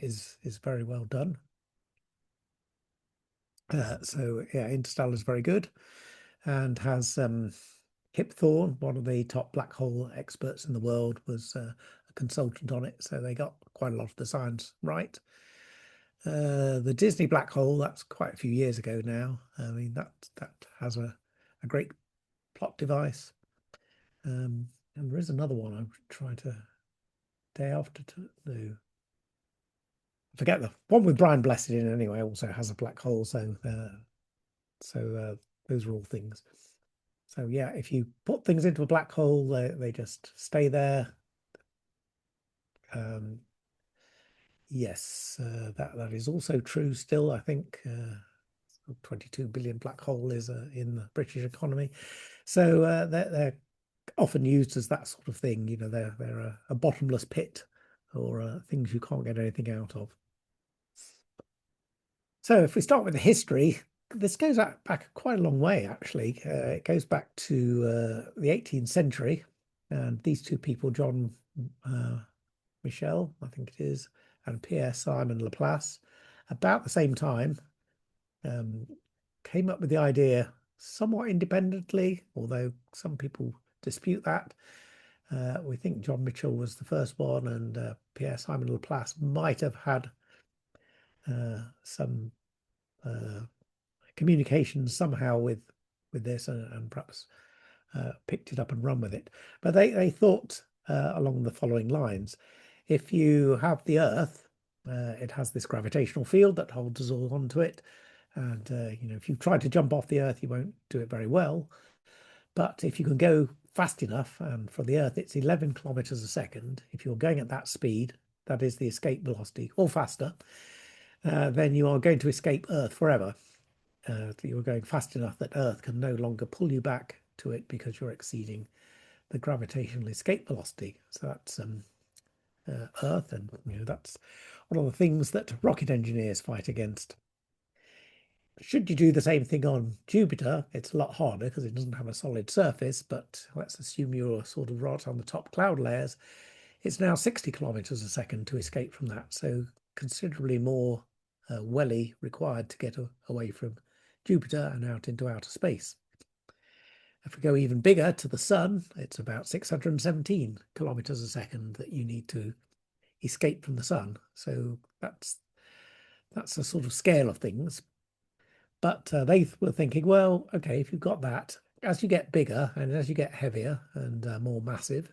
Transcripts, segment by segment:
is very well done. So yeah, Interstellar is very good, and has Kip Thorne, one of the top black hole experts in the world, was a consultant on it. So they got quite a lot of the science right. The Disney black hole, that's quite a few years ago now. I mean, that has a great plot device. And there is another one I'm trying to day after to do. I forget the one with Brian Blessed in anyway. Also has a black hole, so those are all things. So yeah, if you put things into a black hole, they just stay there. Um, yes, that is also true still. I think 22 billion black hole is in the British economy. So they're often used as that sort of thing. You know, they're a bottomless pit, or things you can't get anything out of. So if we start with the history, this goes back quite a long way, actually. It goes back to the 18th century, and these two people, John Michel, I think it is, and Pierre Simon Laplace, about the same time, um, came up with the idea somewhat independently, although some people dispute that. We think John Mitchell was the first one, and Pierre Simon Laplace might have had some communication somehow with this, and perhaps picked it up and run with it. But they thought along the following lines: if you have the Earth, it has this gravitational field that holds us all onto it, and you know, if you try to jump off the Earth, you won't do it very well. But if you can go fast enough, and for the Earth it's 11 kilometers a second, if you're going at that speed, that is the escape velocity, or faster, then you are going to escape Earth forever. You're going fast enough that Earth can no longer pull you back to it because you're exceeding the gravitational escape velocity. So that's Earth, and you know, that's one of the things that rocket engineers fight against. Should you do the same thing on Jupiter, it's a lot harder because it doesn't have a solid surface, but let's assume you're sort of right on the top cloud layers. It's now 60 kilometers a second to escape from that, so considerably more welly required to get away from Jupiter and out into outer space. If we go even bigger to the sun, it's about 617 kilometers a second that you need to escape from the sun. So that's a sort of scale of things. But they were thinking, well, okay, if you've got that, as you get bigger and as you get heavier and more massive,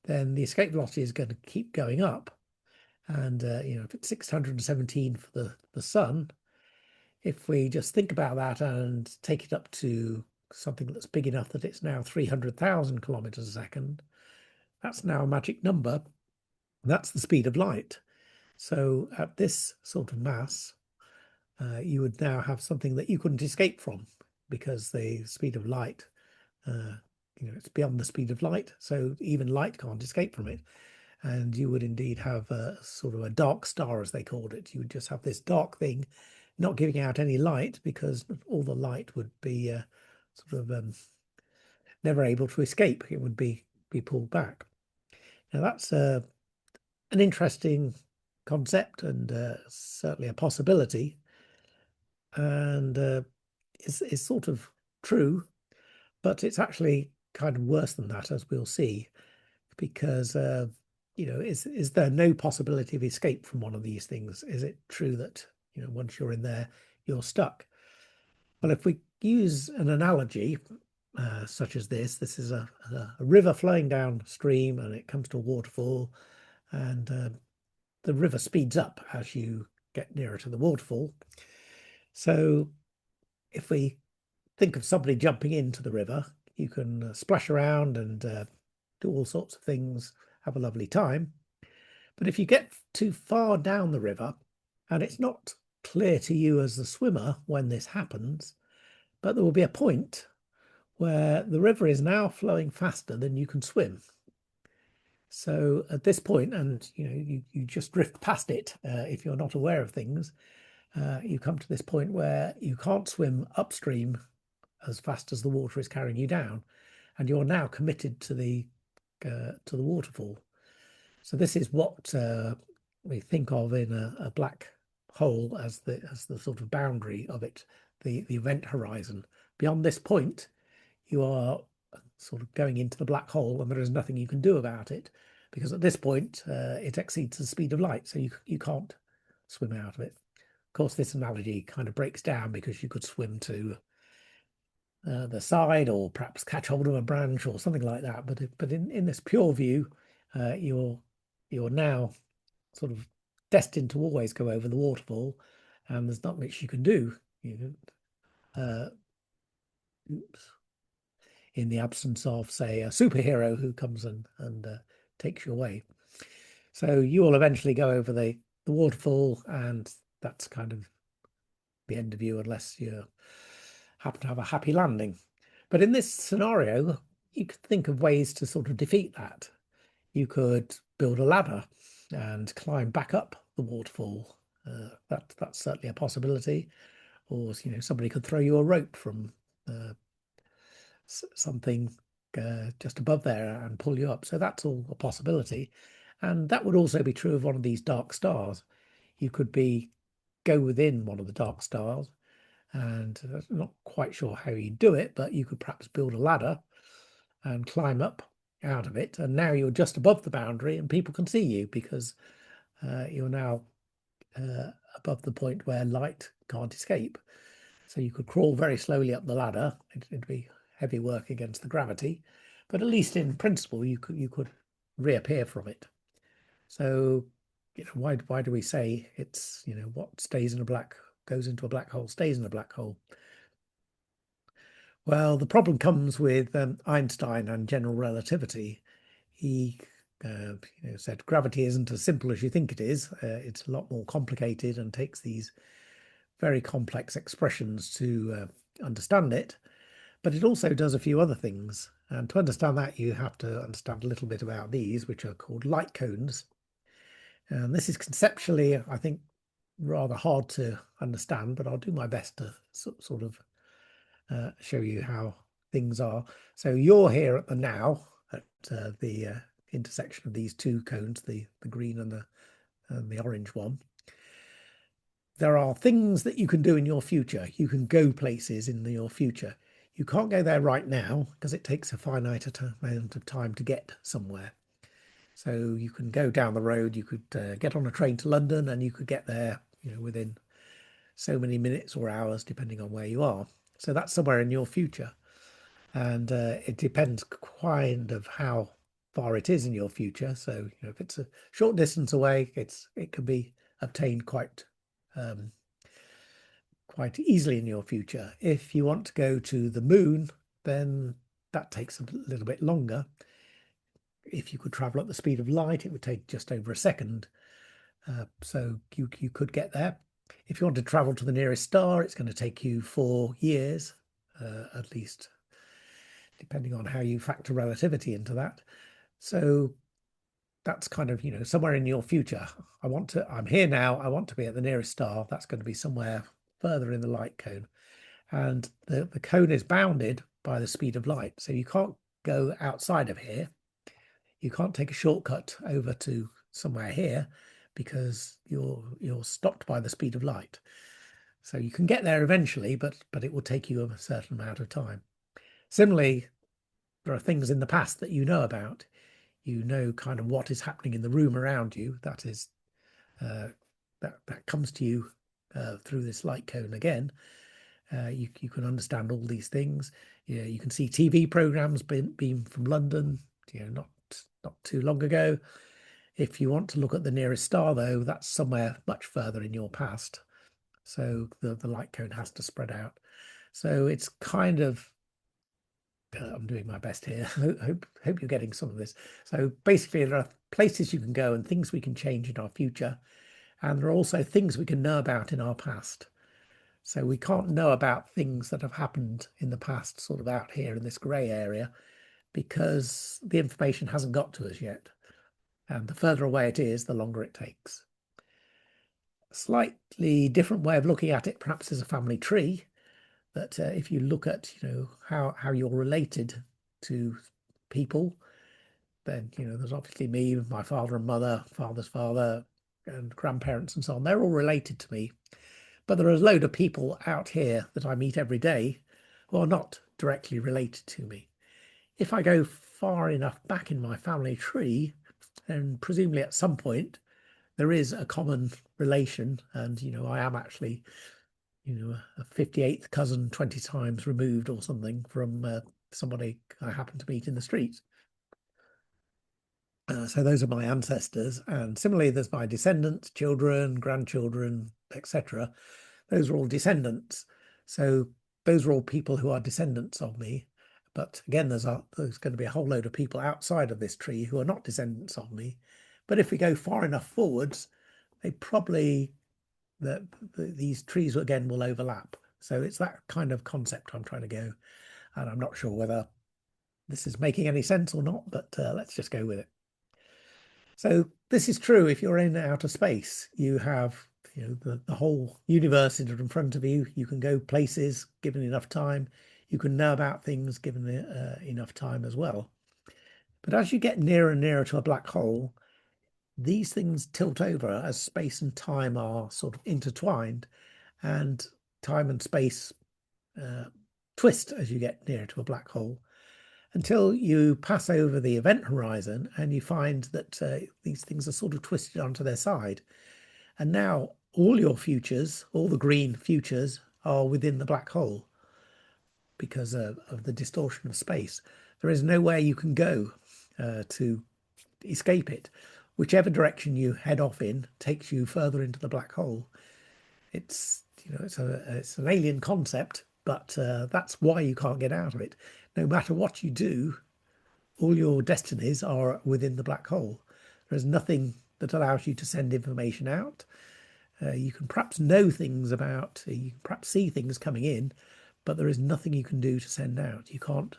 then the escape velocity is going to keep going up. And you know, if it's 617 for the sun, if we just think about that and take it up to something that's big enough that it's now 300,000 kilometers a second, that's now a magic number. That's the speed of light. So at this sort of mass, you would now have something that you couldn't escape from, because the speed of light, you know, it's beyond the speed of light. So even light can't escape from it. And you would indeed have a sort of a dark star, as they called it. You would just have this dark thing not giving out any light, because all the light would be sort of never able to escape. It would be pulled back. Now that's an interesting concept, and certainly a possibility, and is sort of true, but it's actually kind of worse than that, as we'll see, because you know, is there no possibility of escape from one of these things? Is it true that, you know, once you're in there, you're stuck? Well, if we use an analogy such as this is a river flowing downstream, and it comes to a waterfall, and the river speeds up as you get nearer to the waterfall. So if we think of somebody jumping into the river, you can splash around and do all sorts of things, have a lovely time. But if you get too far down the river, and it's not clear to you as the swimmer when this happens, but there will be a point where the river is now flowing faster than you can swim. So at this point, and you know, you just drift past it if you're not aware of things, you come to this point where you can't swim upstream as fast as the water is carrying you down, and you're now committed to the waterfall. So this is what we think of in a black hole as the sort of boundary of it, the event horizon. Beyond this point, you are sort of going into the black hole, and there is nothing you can do about it, because at this point it exceeds the speed of light, so you can't swim out of it. Of course, this analogy kind of breaks down because you could swim to the side, or perhaps catch hold of a branch or something like that. But in this pure view, you're now sort of destined to always go over the waterfall, and there's not much you can do. Oops, in the absence of, say, a superhero who comes and takes you away. So you will eventually go over the waterfall, and that's kind of the end of you, unless you happen to have a happy landing. But in this scenario, you could think of ways to sort of defeat that. You could build a ladder and climb back up the waterfall. That's certainly a possibility. Or somebody could throw you a rope from something just above there and pull you up. So that's all a possibility. And that would also be true of one of these dark stars. You could go within one of the dark stars, and I'm not quite sure how you do it, but you could perhaps build a ladder and climb up out of it. And now you're just above the boundary, and people can see you because you're now above the point where light can't escape. So you could crawl very slowly up the ladder. It'd be heavy work against the gravity, but at least in principle you could reappear from it. So why do we say it's what stays in a goes into a black hole stays in a black hole? Well, the problem comes with Einstein and general relativity. He said gravity isn't as simple as you think it is. It's a lot more complicated and takes these very complex expressions to understand it. But it also does a few other things. And to understand that, you have to understand a little bit about these, which are called light cones. And this is conceptually, I think, rather hard to understand, but I'll do my best to sort of show you how things are. So you're here at the now, at the intersection of these two cones, the green and the orange one. There are things that you can do in your future. You can go places in your future. You can't go there right now because it takes a finite amount of time to get somewhere. So you can go down the road, you could get on a train to London, and you could get there, within so many minutes or hours, depending on where you are. So that's somewhere in your future. And it depends kind of how far it is in your future. So if it's a short distance away, it can be obtained quite easily in your future. If you want to go to the moon, then that takes a little bit longer. If you could travel at the speed of light, it would take just over a second. So you could get there. If you want to travel to the nearest star, it's going to take you 4 years, at least, depending on how you factor relativity into that. So that's kind of, somewhere in your future. I'm here now, I want to be at the nearest star. That's going to be somewhere further in the light cone. And the cone is bounded by the speed of light. So you can't go outside of here. You can't take a shortcut over to somewhere here because you're stopped by the speed of light. So you can get there eventually, but it will take you a certain amount of time. Similarly, there are things in the past that you know about. You know kind of what is happening in the room around you. That is that comes to you through this light cone again. You can understand all these things. You can see TV programs beamed from London, not too long ago. If you want to look at the nearest star, though, that's somewhere much further in your past. So the light cone has to spread out. So it's kind of, I'm doing my best here. Hope you're getting some of this. So basically, there are places you can go and things we can change in our future. And there are also things we can know about in our past. So we can't know about things that have happened in the past, sort of out here in this grey area, because the information hasn't got to us yet. And the further away it is, the longer it takes. A slightly different way of looking at it, perhaps, is a family tree. That if you look at, how you're related to people, then, there's obviously me, my father and mother, father's father, and grandparents and so on, they're all related to me. But there are a load of people out here that I meet every day who are not directly related to me. If I go far enough back in my family tree, then presumably at some point there is a common relation, and I am actually a 58th cousin 20 times removed or something from somebody I happen to meet in the street. So those are my ancestors, and similarly there's my descendants, children, grandchildren, etc. Those are all descendants. So those are all people who are descendants of me. But again, there's going to be a whole load of people outside of this tree who are not descendants of me. But if we go far enough forwards, they probably these trees again will overlap. So it's that kind of concept I'm trying to go, and I'm not sure whether this is making any sense or not, but let's just go with it. So this is true if you're in outer space. You have the whole universe in front of you. You can go places given enough time. You can know about things given enough time as well. But as you get nearer and nearer to a black hole, these things tilt over as space and time are sort of intertwined, and time and space twist as you get nearer to a black hole, until you pass over the event horizon and you find that these things are sort of twisted onto their side. And now all your futures, all the green futures, are within the black hole because of the distortion of space. There is nowhere you can go to escape it. Whichever direction you head off in takes you further into the black hole. It's it's an alien concept, but that's why you can't get out of it. No matter what you do, all your destinies are within the black hole. There's nothing that allows you to send information out. You can perhaps know things about, you can perhaps see things coming in, but there is nothing you can do to send out. You can't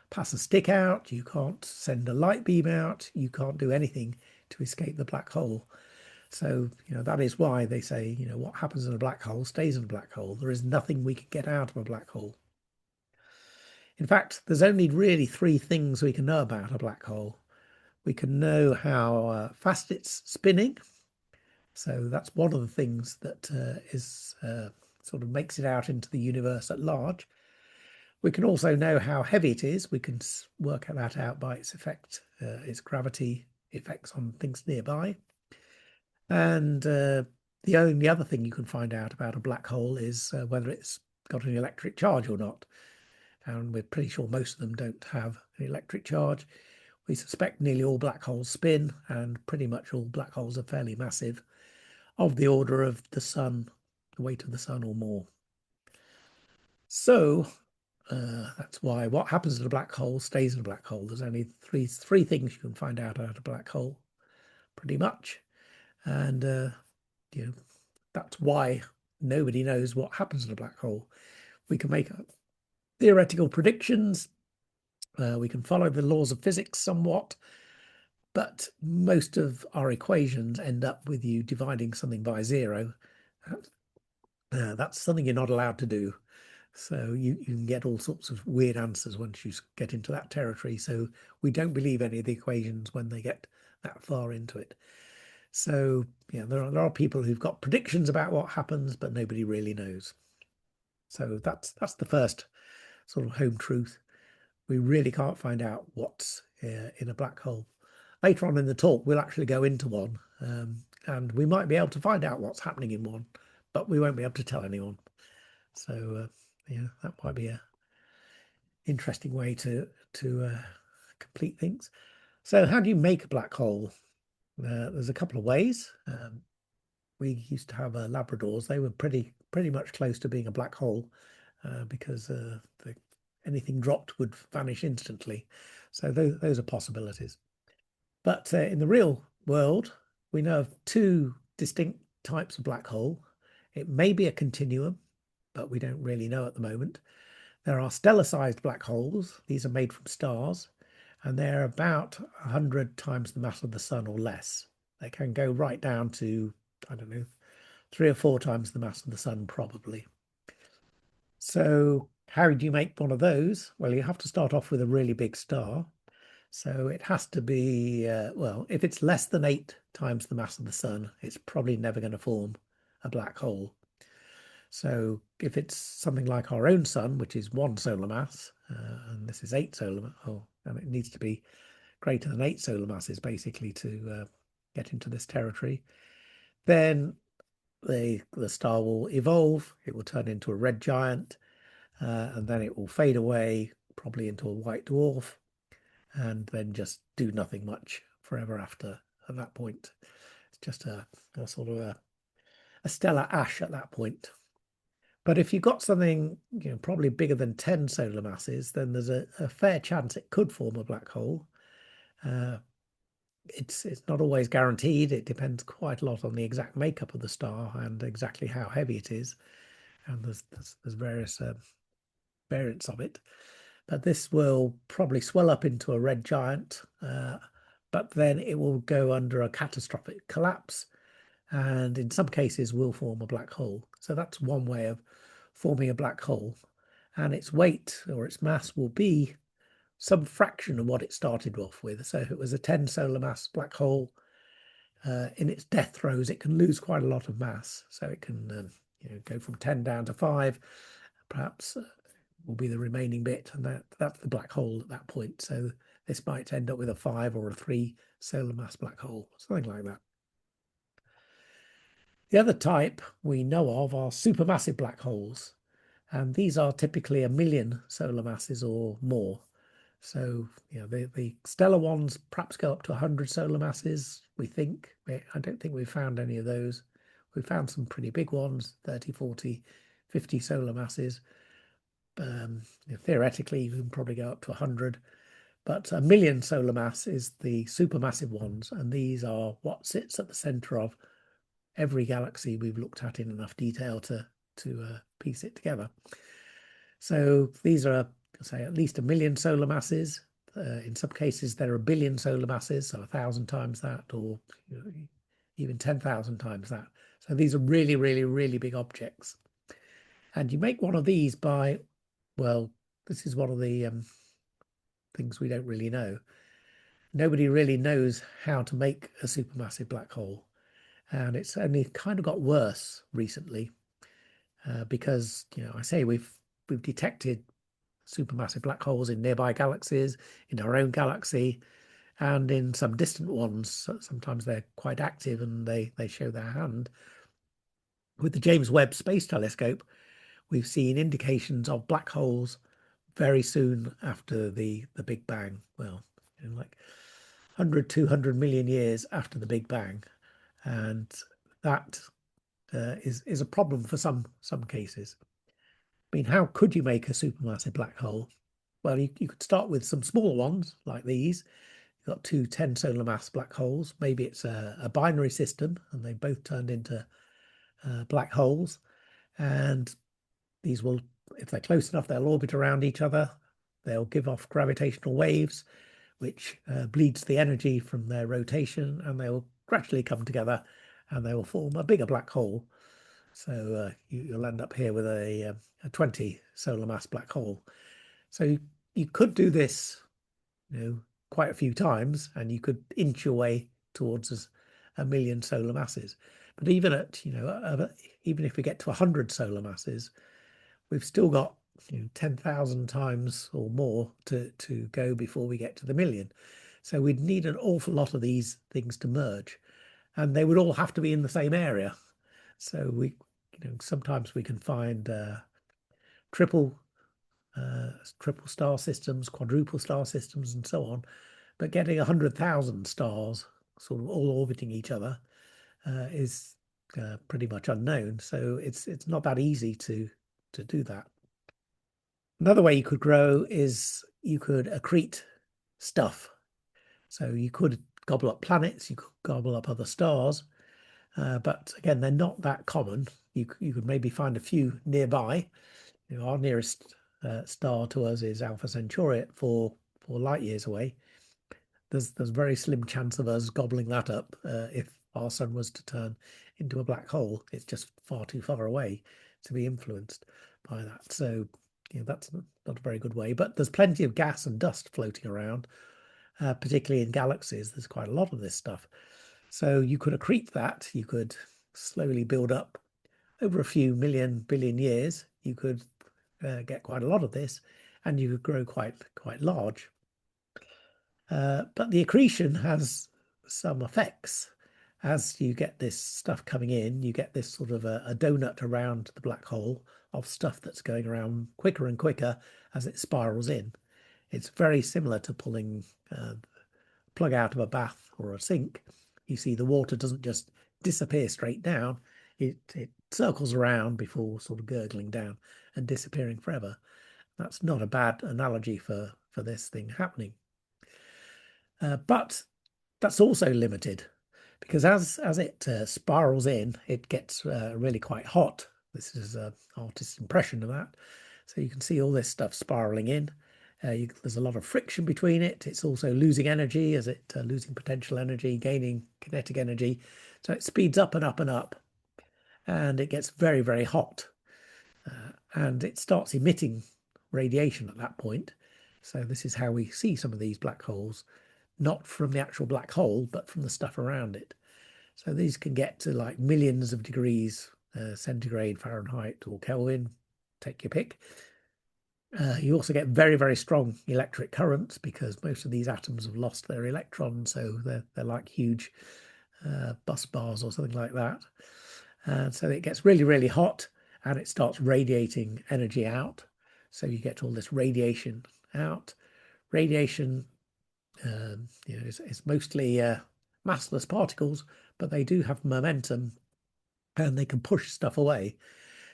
pass a stick out, you can't send a light beam out, you can't do anything to escape the black hole. So, that is why they say, what happens in a black hole stays in a black hole. There is nothing we can get out of a black hole. In fact, there's only really three things we can know about a black hole. We can know how fast it's spinning. So that's one of the things that is sort of makes it out into the universe at large. We can also know how heavy it is. We can work that out by its effect, its gravity effects on things nearby. And the only other thing you can find out about a black hole is whether it's got an electric charge or not. And we're pretty sure most of them don't have an electric charge. We suspect nearly all black holes spin, and pretty much all black holes are fairly massive, of the order of the sun, the weight of the sun or more. So that's why what happens in a black hole stays in a black hole. There's only three things you can find out about a black hole, pretty much. And that's why nobody knows what happens in a black hole. We can make theoretical predictions. We can follow the laws of physics somewhat, but most of our equations end up with you dividing something by zero. That's something you're not allowed to do. So you can get all sorts of weird answers once you get into that territory. So we don't believe any of the equations when they get that far into it. So there are people who've got predictions about what happens, but nobody really knows. So that's the first sort of home truth. We really can't find out what's in a black hole. Later on in the talk, we'll actually go into one, and we might be able to find out what's happening in one, but we won't be able to tell anyone. So that might be a interesting way to complete things. So how do you make a black hole? There's a couple of ways. We used to have Labradors. They were pretty much close to being a black hole because anything dropped would vanish instantly. So those are possibilities. But in the real world, we know of two distinct types of black hole. It may be a continuum, but we don't really know at the moment. There are stellar-sized black holes. These are made from stars, and they're about 100 times the mass of the sun or less. They can go right down to, I don't know, 3 or 4 times the mass of the sun, probably. So how do you make one of those? Well, you have to start off with a really big star. So it has to be, well, if it's less than 8 times the mass of the sun, it's probably never going to form a black hole. So if it's something like our own sun, which is 1 solar mass, and this is 8 solar, and it needs to be greater than 8 solar masses basically to get into this territory, then the star will evolve. It will turn into a red giant, and then it will fade away, probably into a white dwarf, and then just do nothing much forever after. At that point, it's just a sort of a stellar ash at that point. But if you've got something, probably bigger than 10 solar masses, then there's a fair chance it could form a black hole. It's not always guaranteed. It depends quite a lot on the exact makeup of the star and exactly how heavy it is. And there's various variants of it. But this will probably swell up into a red giant, but then it will go under a catastrophic collapse, and in some cases will form a black hole. So that's one way of forming a black hole, and its weight or its mass will be some fraction of what it started off with. So if it was a 10 solar mass black hole, in its death throes, it can lose quite a lot of mass. So it can go from 10 down to 5, perhaps will be the remaining bit, and that's the black hole at that point. So this might end up with a 5 or a 3 solar mass black hole, something like that. The other type we know of are supermassive black holes, and these are typically 1 million solar masses or more. So the stellar ones perhaps go up to 100 solar masses, we think. I don't think we've found any of those. We've found some pretty big ones, 30, 40, 50 solar masses. Theoretically, you can probably go up to 100, but 1 million solar mass is the supermassive ones, and these are what sits at the center of every galaxy we've looked at in enough detail to piece it together. So these are, say, at least 1 million solar masses. In some cases, there are 1 billion solar masses, so 1,000 times that, or even 10,000 times that. So these are really, really, really big objects. And you make one of these by, well, this is one of the things we don't really know. Nobody really knows how to make a supermassive black hole. And it's only kind of got worse recently because, I say we've detected supermassive black holes in nearby galaxies, in our own galaxy, and in some distant ones. Sometimes they're quite active and they show their hand. With the James Webb Space Telescope, we've seen indications of black holes very soon after the Big Bang. Well, like 100, 200 million years after the Big Bang. And that is a problem for some cases. I mean, how could you make a supermassive black hole? Well, you could start with some smaller ones like these. You've got 2 10 solar mass black holes. Maybe it's a binary system and they both turned into black holes. And these will, if they're close enough, they'll orbit around each other. They'll give off gravitational waves, which bleeds the energy from their rotation, and they will gradually come together and they will form a bigger black hole. So you'll end up here with a 20 solar mass black hole. So you could do this, quite a few times, and you could inch your way towards 1 million solar masses. But even at, even if we get to 100 solar masses, we've still got 10,000 times or more to go before we get to the million. So we'd need an awful lot of these things to merge, and they would all have to be in the same area. So we, sometimes we can find triple star systems, quadruple star systems, and so on. But getting 100,000 stars sort of all orbiting each other is pretty much unknown. So it's not that easy to do that. Another way you could grow is you could accrete stuff. So you could gobble up planets, you could gobble up other stars, but again, they're not that common. You could maybe find a few nearby. Our nearest star to us is Alpha Centauri at 4 light years away. There's a very slim chance of us gobbling that up if our sun was to turn into a black hole. It's just far too far away to be influenced by that. So that's not a very good way. But there's plenty of gas and dust floating around, particularly in galaxies. There's quite a lot of this stuff. So you could accrete that. You could slowly build up over a few million billion years. You could get quite a lot of this, and you could grow quite large. But the accretion has some effects. As you get this stuff coming in, you get this sort of a donut around the black hole of stuff that's going around quicker and quicker as it spirals in. It's very similar to pulling a plug out of a bath or a sink. You see the water doesn't just disappear straight down. It circles around before sort of gurgling down and disappearing forever. That's not a bad analogy for this thing happening. But that's also limited because as it spirals in, it gets really quite hot. This is an artist's impression of that. So you can see all this stuff spiraling in. There's a lot of friction between it. It's also losing energy as it losing potential energy, gaining kinetic energy. So it speeds up and up and up, and it gets very, very hot. And it starts emitting radiation at that point. So this is how we see some of these black holes, not from the actual black hole, but from the stuff around it. So these can get to like millions of degrees centigrade, Fahrenheit, or Kelvin, take your pick. You also get very, very strong electric currents because most of these atoms have lost their electrons, so they're like huge bus bars or something like that. And so it gets really, really hot and it starts radiating energy out. So you get all this radiation out. Radiation it's mostly massless particles, but they do have momentum and they can push stuff away.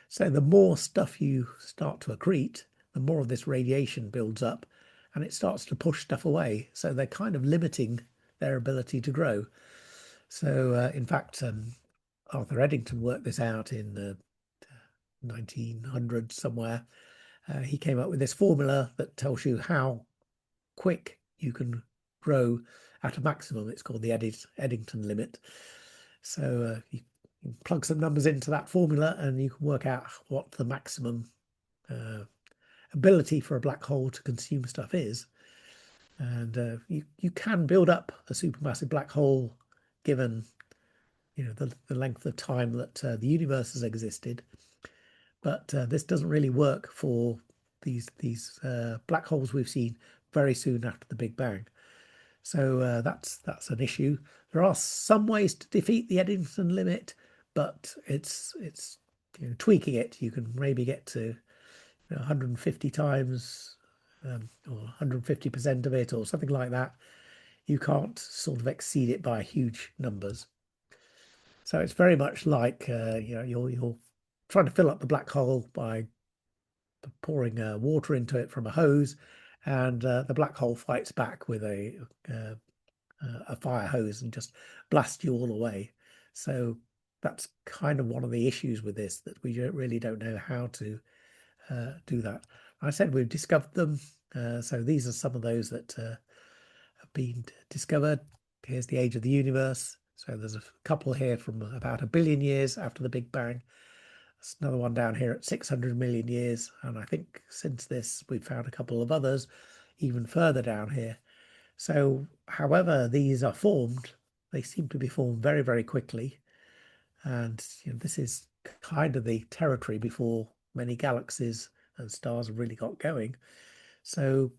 So the more stuff you start to accrete, the more of this radiation builds up and it starts to push stuff away. So they're kind of limiting their ability to grow. So in fact, Arthur Eddington worked this out in the 1900s somewhere. He came up with this formula that tells you how quick you can grow at a maximum. It's called the Eddington limit. So you plug some numbers into that formula and you can work out what the maximum ability for a black hole to consume stuff is. And you can build up a supermassive black hole given the length of time that the universe has existed. But this doesn't really work for these black holes we've seen very soon after the Big Bang. So that's an issue. There are some ways to defeat the Eddington limit, but it's tweaking it. You can maybe get to 150 times or 150% of it or something like that. You can't sort of exceed it by huge numbers. So it's very much like you're trying to fill up the black hole by pouring water into it from a hose, and the black hole fights back with a fire hose and just blasts you all away. So that's kind of one of the issues with this, that we really don't know how to do that. I said we've discovered them. So these are some of those that have been discovered. Here's the age of the universe. So there's a couple here from about 1 billion years after the Big Bang. There's another one down here at 600 million years. And I think since this, we've found a couple of others even further down here. So however these are formed, they seem to be formed very, very quickly. And this is kind of the territory before many galaxies and stars have really got going. So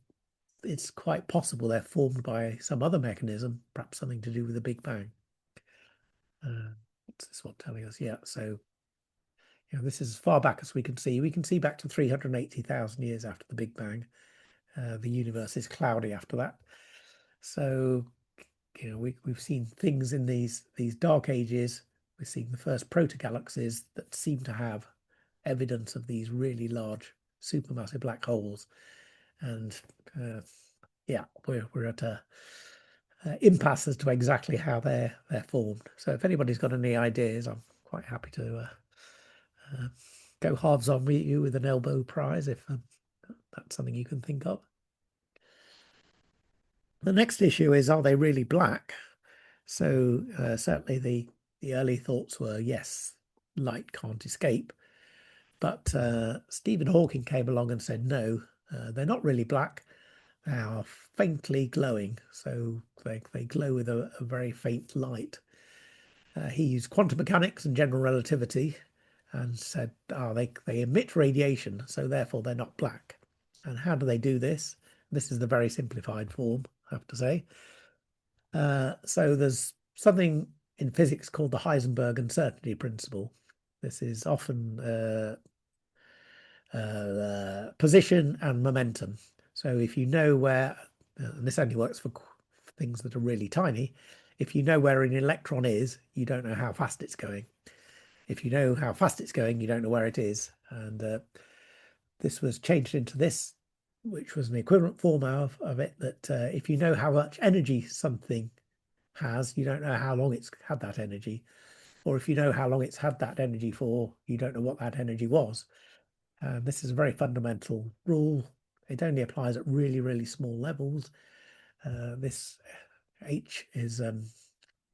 it's quite possible they're formed by some other mechanism, perhaps something to do with the Big Bang. What's this one telling us? Yeah, so this is as far back as we can see. We can see back to 380,000 years after the Big Bang. The universe is cloudy after that. So we've seen things in these dark ages. We've seen the first protogalaxies that seem to have evidence of these really large supermassive black holes. And yeah, we're at a impasse as to exactly how they're formed. So if anybody's got any ideas, I'm quite happy to go halves on with you with an elbow prize if that's something you can think of. The next issue is, are they really black? So certainly the early thoughts were, yes, light can't escape. But Stephen Hawking came along and said, no, they're not really black. They are faintly glowing. So they glow with a very faint light. He used quantum mechanics and general relativity and said, oh, they emit radiation, so therefore they're not black. And how do they do this? This is the very simplified form, I have to say. So there's something in physics called the Heisenberg uncertainty principle. This is often position and momentum. So if you know where, and this only works for things that are really tiny, if you know where an electron is, you don't know how fast it's going. If you know how fast it's going, you don't know where it is. And this was changed into this, which was an equivalent form of it, that if you know how much energy something has, you don't know how long it's had that energy. Or if you know how long it's had that energy for, you don't know what that energy was. This is a very fundamental rule. It only applies at really, really small levels. This H is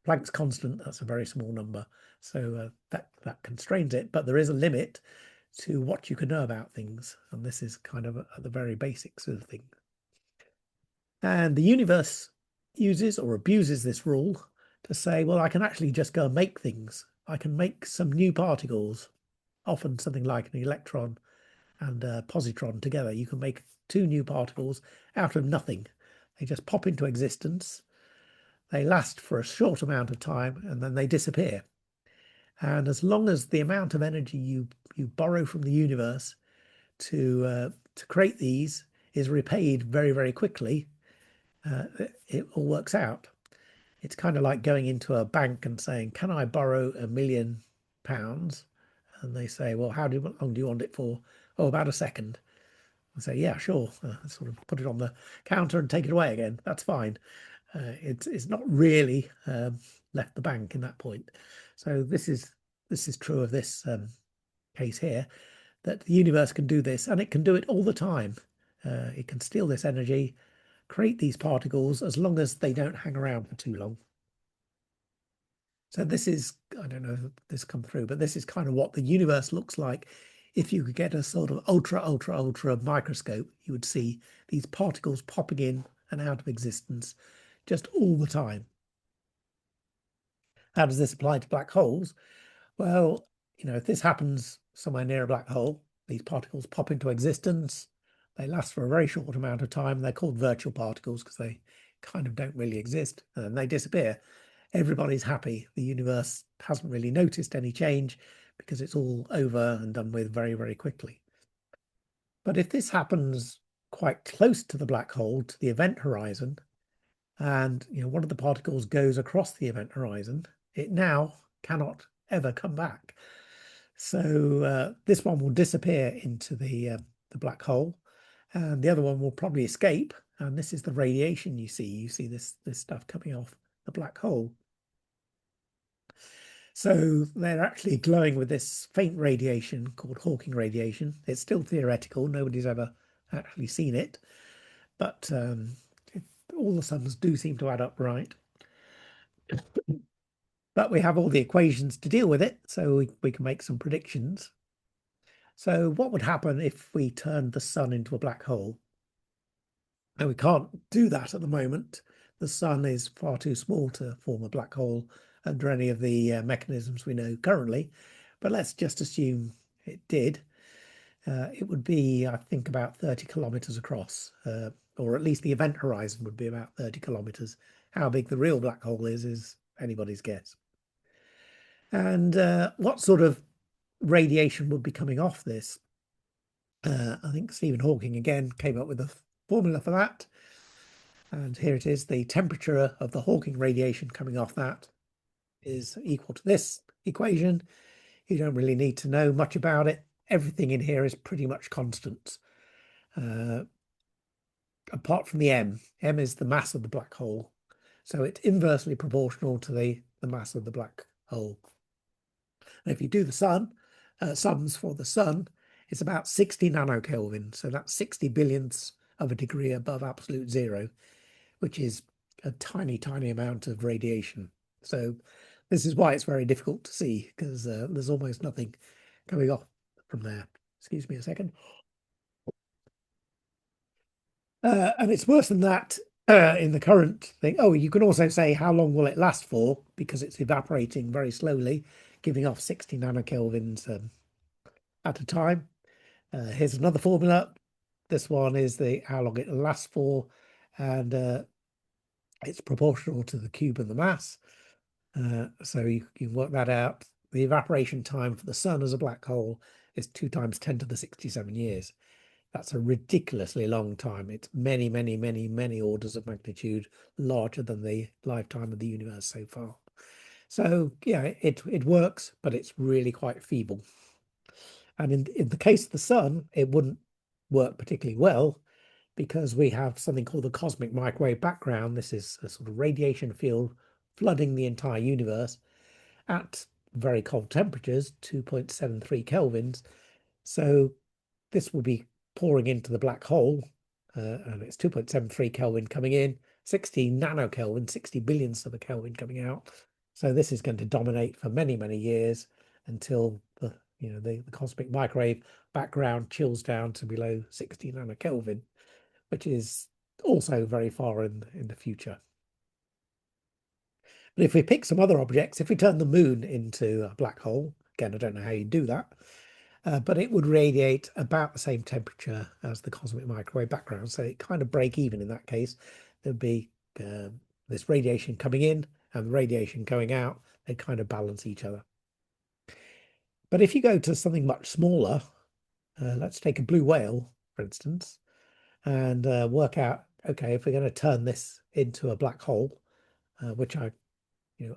Planck's constant. That's a very small number. So that constrains it, but there is a limit to what you can know about things. And this is kind of at the very basics of things. And the universe uses or abuses this rule to say, well, I can actually just go and make things. I can make some new particles, often something like an electron and a positron together. You can make two new particles out of nothing. They just pop into existence. They last for a short amount of time and then they disappear. And as long as the amount of energy you borrow from the universe to create these is repaid very, very quickly, it all works out. It's kind of like going into a bank and saying, can I borrow £1,000,000? And they say, well, how long do you want it for? Oh, about a second. I say, yeah, sure. Sort of put it on the counter and take it away again. That's fine. It's not really left the bank in that point. So this is true of this case here, that the universe can do this, and it can do it all the time. It can steal this energy, create these particles, as long as they don't hang around for too long. So this is, I don't know if this come through, but this is kind of what the universe looks like. If you could get a sort of ultra microscope, you would see these particles popping in and out of existence just all the time. How does this apply to black holes? Well, if this happens somewhere near a black hole, these particles pop into existence. They last for a very short amount of time. They're called virtual particles because they kind of don't really exist, and then they disappear. Everybody's happy. The universe hasn't really noticed any change because it's all over and done with very, very quickly. But if this happens quite close to the black hole, to the event horizon, and one of the particles goes across the event horizon, it now cannot ever come back. So this one will disappear into the black hole, and the other one will probably escape. And this is the radiation you see. You see this stuff coming off the black hole. So they're actually glowing with this faint radiation called Hawking radiation. It's still theoretical. Nobody's ever actually seen it, but all the sums do seem to add up right. But we have all the equations to deal with it, so we can make some predictions. So what would happen if we turned the sun into a black hole? And we can't do that at the moment. The sun is far too small to form a black hole under any of the mechanisms we know currently. But let's just assume it did. It would be, I think, about 30 kilometers across, or at least the event horizon would be about 30 kilometers. How big the real black hole is anybody's guess. And what sort of radiation would be coming off this? I think Stephen Hawking again came up with a formula for that. And here it is. The temperature of the Hawking radiation coming off that is equal to this equation. You don't really need to know much about it. Everything in here is pretty much constant. Apart from the m. M is the mass of the black hole. So it's inversely proportional to the mass of the black hole. And if you do the sums for the sun, it's about 60 nanokelvin. So that's 60 billionths of a degree above absolute zero, which is a tiny, tiny amount of radiation. So this is why it's very difficult to see, because there's almost nothing coming off from there. Excuse me a second. And it's worse than that. in the current thing. Oh, you can also say how long will it last for because it's evaporating very slowly, giving off 60 nanokelvins at a time. Here's another formula. This one is the how long it lasts for, and it's proportional to the cube of the mass. So you work that out. The evaporation time for the sun as a black hole is 2 times 10 to the 67 years. That's a ridiculously long time. It's many, many, many, many orders of magnitude larger than the lifetime of the universe so far. So yeah, it works, but it's really quite feeble. And in the case of the sun, it wouldn't work particularly well because we have something called the cosmic microwave background. This is a sort of radiation field flooding the entire universe at very cold temperatures, 2.73 kelvins. So this will be pouring into the black hole, and it's 2.73 Kelvin coming in, 60 nanokelvin, 60 billionths of a Kelvin coming out. So this is going to dominate for many, many years until the cosmic microwave background chills down to below 60 nanokelvin, which is also very far in the future. But if we pick some other objects, if we turn the moon into a black hole, again, I don't know how you do that, but it would radiate about the same temperature as the cosmic microwave background. So it kind of break even in that case. There'd be this radiation coming in and radiation going out. They kind of balance each other. But if you go to something much smaller, let's take a blue whale, for instance, and work out, okay, if we're going to turn this into a black hole, which I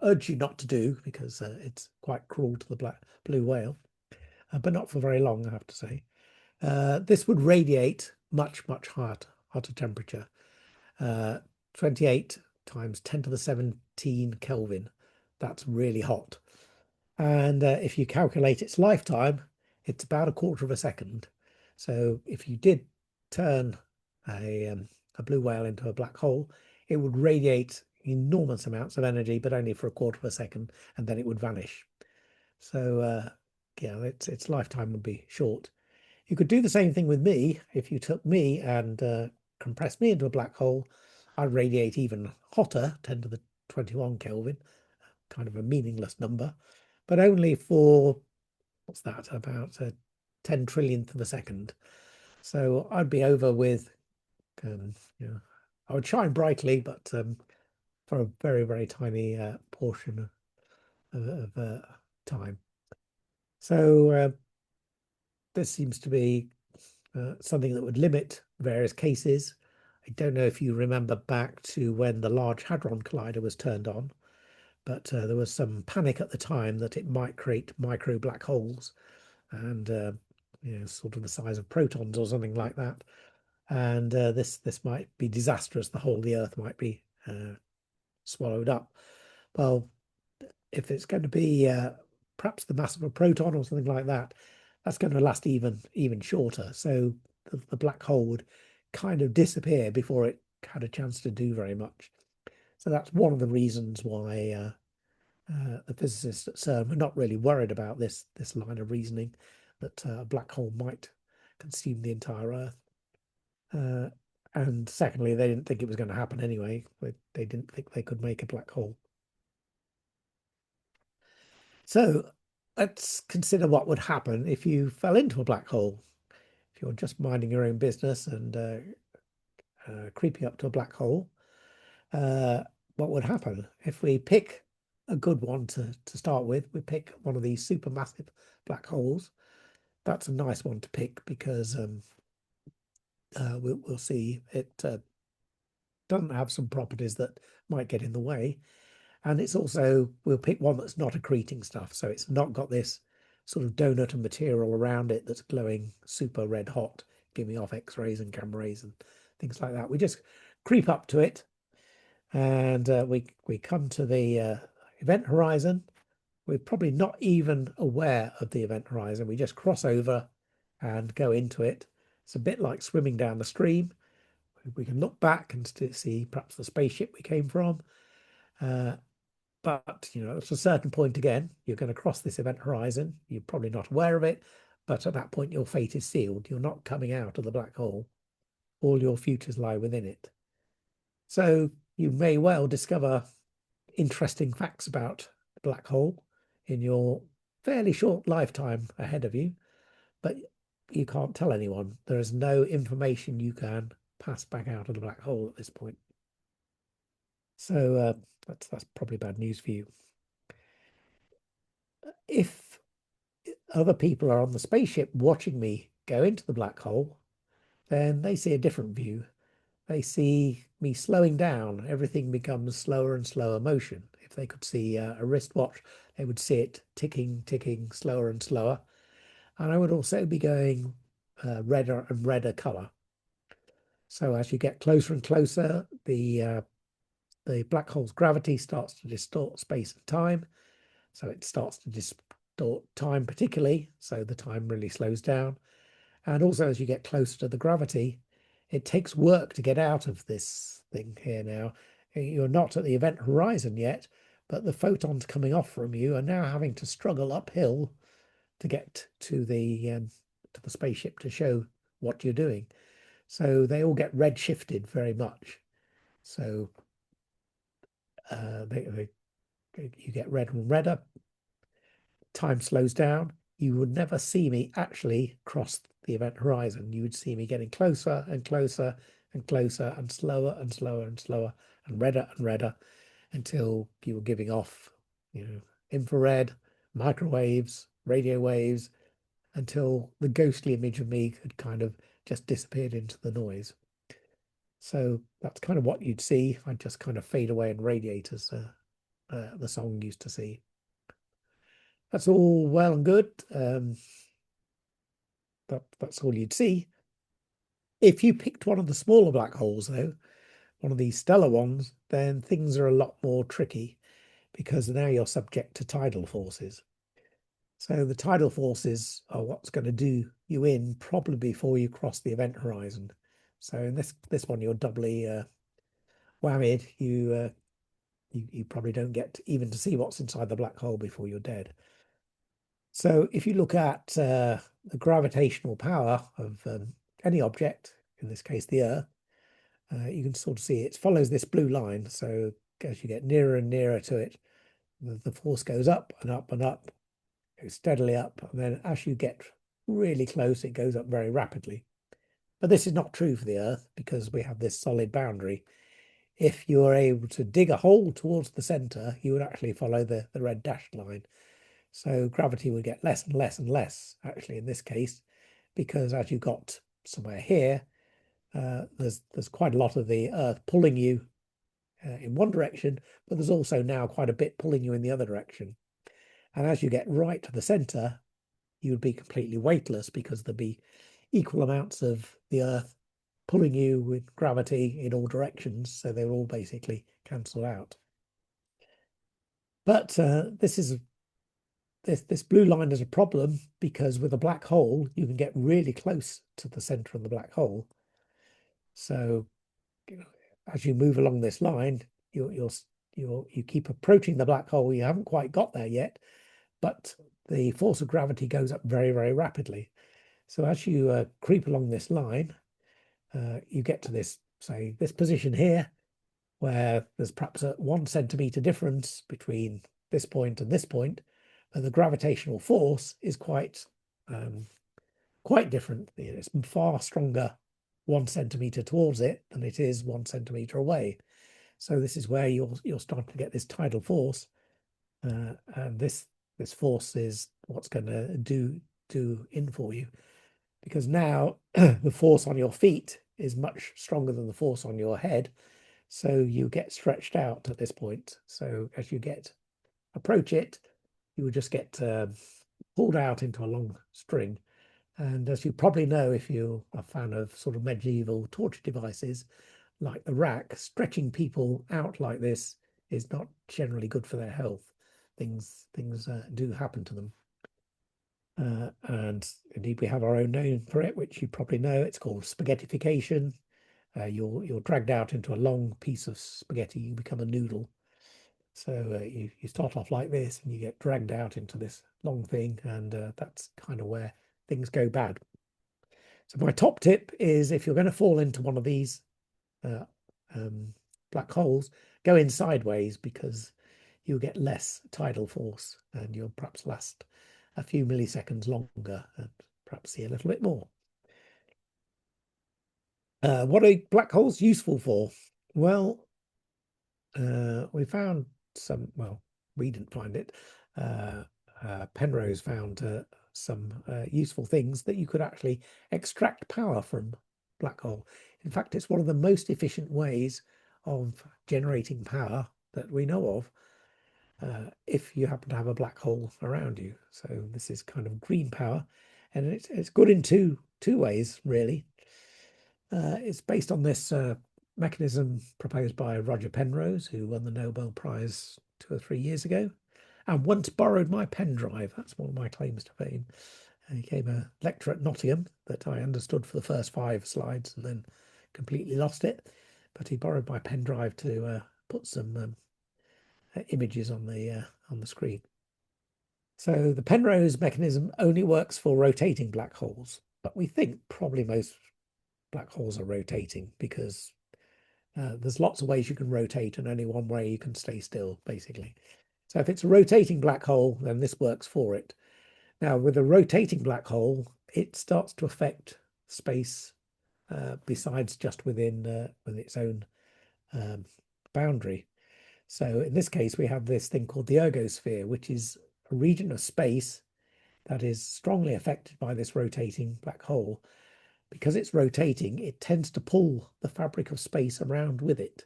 urge you not to do because it's quite cruel to the blue whale, but not for very long, I have to say. This would radiate much, much hotter temperature, 28 times 10 to the 17 Kelvin. That's really hot. And if you calculate its lifetime, it's about a quarter of a second. So if you did turn a blue whale into a black hole, it would radiate enormous amounts of energy, but only for a quarter of a second, and then it would vanish. So yeah, its lifetime would be short. You could do the same thing with me. If you took me and compressed me into a black hole, I'd radiate even hotter, 10 to the 21 Kelvin, kind of a meaningless number, but only for, what's that, about a 10 trillionth of a second. So I'd be over with, I would shine brightly, but for a very, very tiny portion of time. So this seems to be something that would limit various cases. I don't know if you remember back to when the Large Hadron Collider was turned on, but there was some panic at the time that it might create micro black holes and sort of the size of protons or something like that. And this might be disastrous. The whole of the Earth might be swallowed up. Well, if it's going to be perhaps the mass of a proton or something like that, that's going to last even shorter. So the black hole would kind of disappear before it had a chance to do very much. So that's one of the reasons why the physicists at CERN were not really worried about this line of reasoning that a black hole might consume the entire Earth. And secondly, they didn't think it was going to happen anyway. They didn't think they could make a black hole. So let's consider what would happen if you fell into a black hole. If you're just minding your own business and creeping up to a black hole, what would happen? If we pick a good one to start with, we pick one of these supermassive black holes. That's a nice one to pick because we'll see it doesn't have some properties that might get in the way. And it's also, we'll pick one that's not accreting stuff. So it's not got this sort of donut and material around it that's glowing super red hot, giving off X-rays and gamma rays and things like that. We just creep up to it and we come to the event horizon. We're probably not even aware of the event horizon. We just cross over and go into it. It's a bit like swimming down the stream. We can look back and see perhaps the spaceship we came from. But at a certain point again, you're going to cross this event horizon. You're probably not aware of it, but at that point, your fate is sealed. You're not coming out of the black hole. All your futures lie within it. So you may well discover interesting facts about the black hole in your fairly short lifetime ahead of you, but you can't tell anyone. There is no information you can pass back out of the black hole at this point. So that's probably bad news for you. If other people are on the spaceship watching me go into the black hole, then they see a different view. They see me slowing down. Everything becomes slower and slower motion. If they could see a wristwatch, they would see it ticking, ticking, slower and slower. And I would also be going redder and redder color. So as you get closer and closer, the black hole's gravity starts to distort space and time. So it starts to distort time particularly. So the time really slows down. And also as you get closer to the gravity, it takes work to get out of this thing here now. You're not at the event horizon yet, but the photons coming off from you are now having to struggle uphill to get to the spaceship to show what you're doing. So they all get red shifted very much. So you get redder and redder. Time slows down. You would never see me actually cross the event horizon. You would see me getting closer and closer and closer and slower and slower and slower and redder until you were giving off, infrared, microwaves, radio waves, until the ghostly image of me had kind of just disappeared into the noise. So that's kind of what you'd see. I'd just kind of fade away and radiate as the song used to see. That's all well and good. That's all you'd see. If you picked one of the smaller black holes, though, one of these stellar ones, then things are a lot more tricky because now you're subject to tidal forces. So the tidal forces are what's going to do you in probably before you cross the event horizon. So in this one, you're doubly whammied. You probably don't get even to see what's inside the black hole before you're dead. So if you look at the gravitational power of any object, in this case the Earth, you can sort of see it follows this blue line. So as you get nearer and nearer to it, the force goes up and up and up, goes steadily up. And then as you get really close, it goes up very rapidly. But this is not true for the Earth because we have this solid boundary. If you are able to dig a hole towards the center, you would actually follow the red dashed line. So gravity would get less and less and less, actually, in this case, because as you got somewhere here, there's quite a lot of the Earth pulling you in one direction, but there's also now quite a bit pulling you in the other direction. And as you get right to the center, you would be completely weightless because there'd be equal amounts of the Earth pulling you with gravity in all directions. So they will all basically cancel out. But this blue line is a problem because with a black hole, you can get really close to the center of the black hole. So, as you move along this line, you keep approaching the black hole. You haven't quite got there yet, but the force of gravity goes up very, very rapidly. So as you creep along this line, you get to this position here, where there's perhaps a 1 centimeter difference between this point and this point, and the gravitational force is quite different. It's far stronger 1 centimeter towards it than it is 1 centimeter away. So this is where you're starting to get this tidal force, and this force is what's going to do in for you, because now the force on your feet is much stronger than the force on your head. So you get stretched out at this point. So as you approach it, you will just get pulled out into a long string. And as you probably know, if you're a fan of sort of medieval torture devices, like the rack, stretching people out like this is not generally good for their health. Things do happen to them. And indeed, we have our own name for it, which you probably know. It's called spaghettification. You're dragged out into a long piece of spaghetti. You become a noodle. So you start off like this, and you get dragged out into this long thing, and that's kind of where things go bad. So my top tip is, if you're going to fall into one of these black holes, go in sideways because you'll get less tidal force and you'll perhaps last a few milliseconds longer and perhaps see a little bit more. What are black holes useful for? Well, we found some, well, we didn't find it. Penrose found some useful things that you could actually extract power from black hole. In fact, it's one of the most efficient ways of generating power that we know of if you happen to have a black hole around you. So this is kind of green power, and it's good in two ways, really. It's based on this mechanism proposed by Roger Penrose, who won the Nobel Prize 2 or 3 years ago, and once borrowed my pen drive. That's one of my claims to fame. He gave a lecture at Nottingham that I understood for the first 5 slides and then completely lost it. But he borrowed my pen drive to put some images on the screen. So the Penrose mechanism only works for rotating black holes, but we think probably most black holes are rotating because there's lots of ways you can rotate and only one way you can stay still, basically. So if it's a rotating black hole, then this works for it. Now, with a rotating black hole, it starts to affect space besides just within its own boundary. So in this case, we have this thing called the ergosphere, which is a region of space that is strongly affected by this rotating black hole. Because it's rotating, it tends to pull the fabric of space around with it.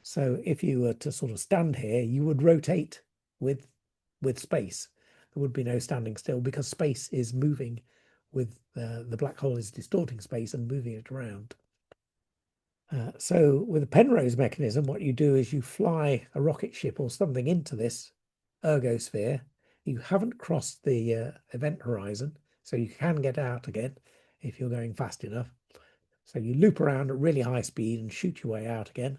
So if you were to sort of stand here, you would rotate with space. There would be no standing still because space is moving with the black hole is distorting space and moving it around. So with a Penrose mechanism, what you do is you fly a rocket ship or something into this ergosphere. You haven't crossed the event horizon, so you can get out again if you're going fast enough. So you loop around at really high speed and shoot your way out again.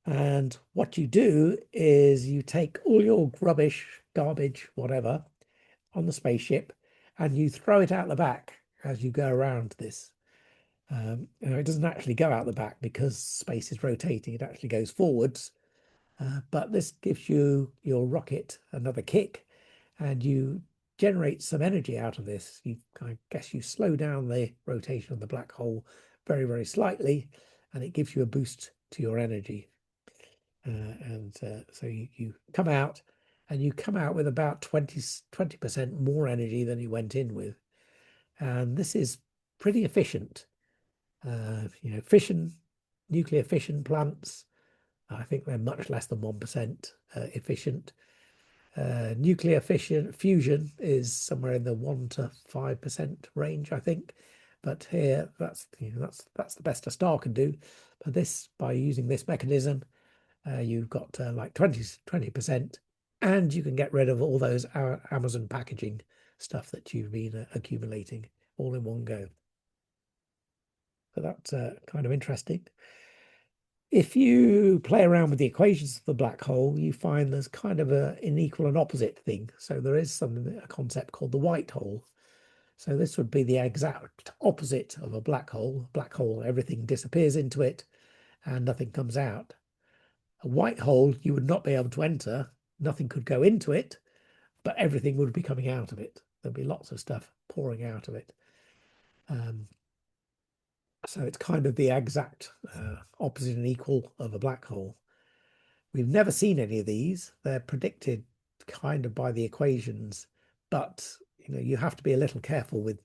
And what you do is you take all your rubbish, garbage, whatever, on the spaceship, and you throw it out the back as you go around this. It doesn't actually go out the back because space is rotating. It actually goes forwards. But this gives you your rocket another kick, and you generate some energy out of this. I guess you slow down the rotation of the black hole very, very slightly, and it gives you a boost to your energy. So you come out, and you come out with about 20% more energy than you went in with. And this is pretty efficient. Nuclear fission plants, I think they're much less than 1% efficient. Nuclear fusion is somewhere in the 1 to 5% range, I think. But here, that's the best a star can do. But this, by using this mechanism, you've got like 20%, and you can get rid of all those Amazon packaging stuff that you've been accumulating all in one go. So that's kind of interesting. If you play around with the equations of the black hole, you find there's kind of an equal and opposite thing. So there is a concept called the white hole. So this would be the exact opposite of a black hole. Black hole, everything disappears into it and nothing comes out. A white hole, you would not be able to enter. Nothing could go into it, but everything would be coming out of it. There'd be lots of stuff pouring out of it. So it's kind of the exact opposite and equal of a black hole. We've never seen any of these. They're predicted kind of by the equations, but you have to be a little careful with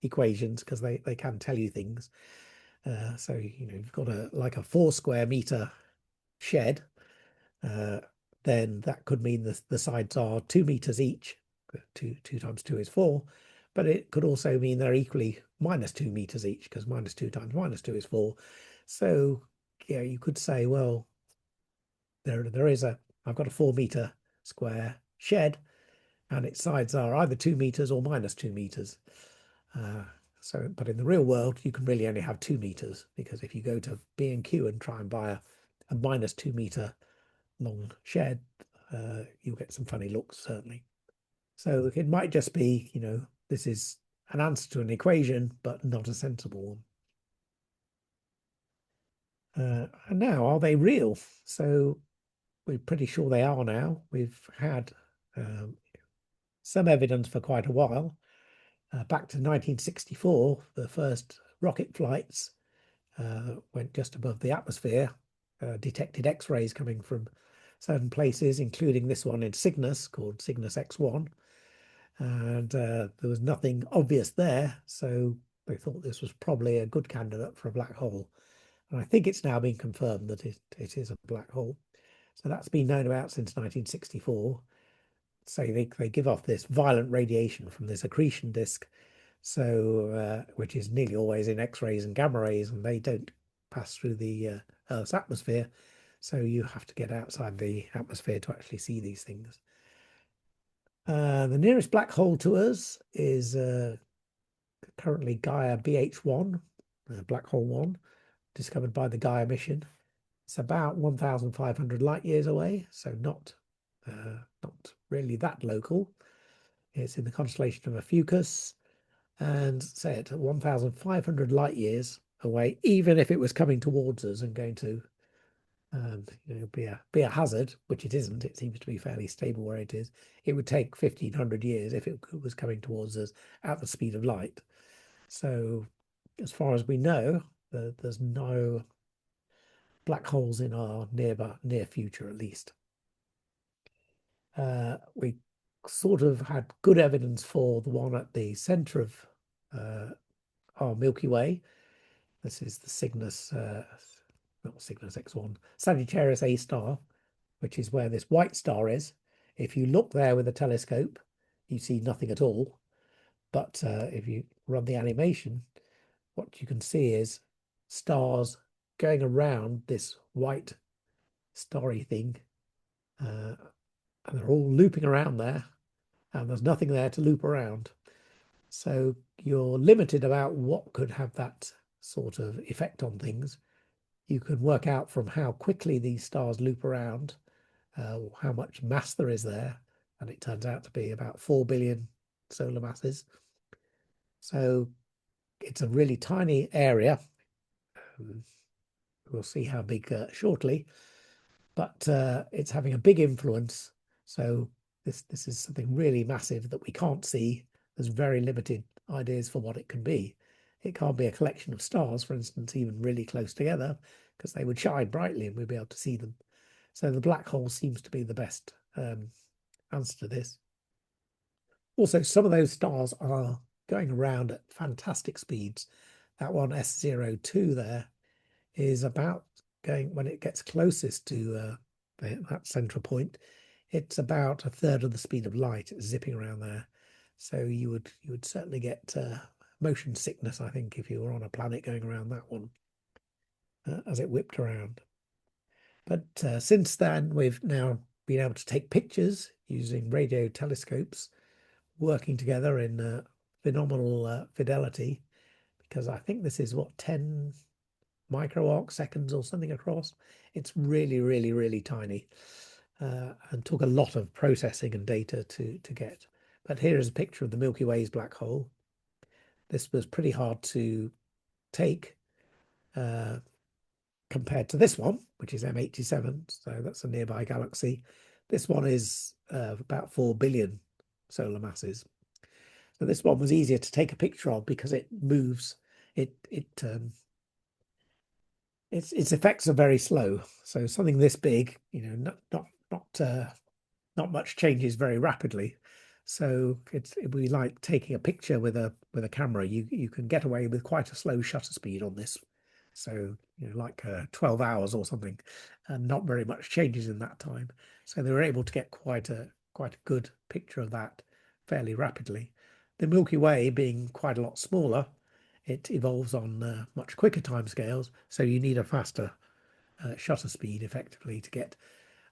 equations because they can tell you things. So you've got like a 4 square meter shed, then that could mean the sides are 2 meters each. 2 times 2 is 4, but it could also mean they're equally -2 meters each because -2 times -2 is 4. So yeah, you could say, well, I've got a 4 meter square shed, and its sides are either 2 meters or -2 meters. But in the real world, you can really only have 2 meters because if you go to B&Q and try and buy a -2 meter long shed, you'll get some funny looks, certainly. So it might just be, this is an answer to an equation, but not a sensible one. And now, are they real? So we're pretty sure they are now. We've had some evidence for quite a while. Back to 1964, the first rocket flights went just above the atmosphere, detected X-rays coming from certain places, including this one in Cygnus called Cygnus X1. And there was nothing obvious there, so they thought this was probably a good candidate for a black hole. And I think it's now been confirmed that it is a black hole. So that's been known about since 1964. So they give off this violent radiation from this accretion disk, so which is nearly always in X-rays and gamma rays, and they don't pass through the Earth's atmosphere. So you have to get outside the atmosphere to actually see these things. The nearest black hole to us is currently Gaia BH1, Black Hole 1, discovered by the Gaia mission. It's about 1,500 light years away, so not really that local. It's in the constellation of Ophiuchus, and say at 1,500 light years away, even if it was coming towards us and going to be a hazard, which it isn't. It seems to be fairly stable where it is. It would take 1,500 years if it was coming towards us at the speed of light. So, as far as we know, there's no black holes in our near future, at least. We sort of had good evidence for the one at the center of our Milky Way. This is the Cygnus, not Cygnus X1, Sagittarius A star, which is where this white star is. If you look there with a telescope, you see nothing at all. But if you run the animation, what you can see is stars going around this white starry thing. And they're all looping around there, and there's nothing there to loop around. So you're limited about what could have that sort of effect on things. You can work out from how quickly these stars loop around, how much mass there is there, and it turns out to be about 4 billion solar masses. So it's a really tiny area. We'll see how big shortly, but it's having a big influence. So this is something really massive that we can't see. There's very limited ideas for what it can be. It can't be a collection of stars, for instance, even really close together, because they would shine brightly and we'd be able to see them. So the black hole seems to be the best answer to this. Also, some of those stars are going around at fantastic speeds. That one S02 there is about going, when it gets closest to that central point, it's about a third of the speed of light. It's zipping around there. So you would certainly get motion sickness, I think, if you were on a planet going around that one as it whipped around. But since then, we've now been able to take pictures using radio telescopes working together in phenomenal fidelity, because I think this is what, 10 micro arc seconds or something across. It's really, really, really tiny, and took a lot of processing and data to get. But here is a picture of the Milky Way's black hole. This was pretty hard to take compared to this one, which is M87. So that's a nearby galaxy. This one is about 4 billion solar masses. So this one was easier to take a picture of because it moves. Its effects are very slow. So something this big, not much changes very rapidly. So it'd be like taking a picture with a camera. You can get away with quite a slow shutter speed on this. So like 12 hours or something, and not very much changes in that time. So they were able to get quite a good picture of that fairly rapidly. The Milky Way being quite a lot smaller, it evolves on much quicker timescales. So you need a faster shutter speed effectively to get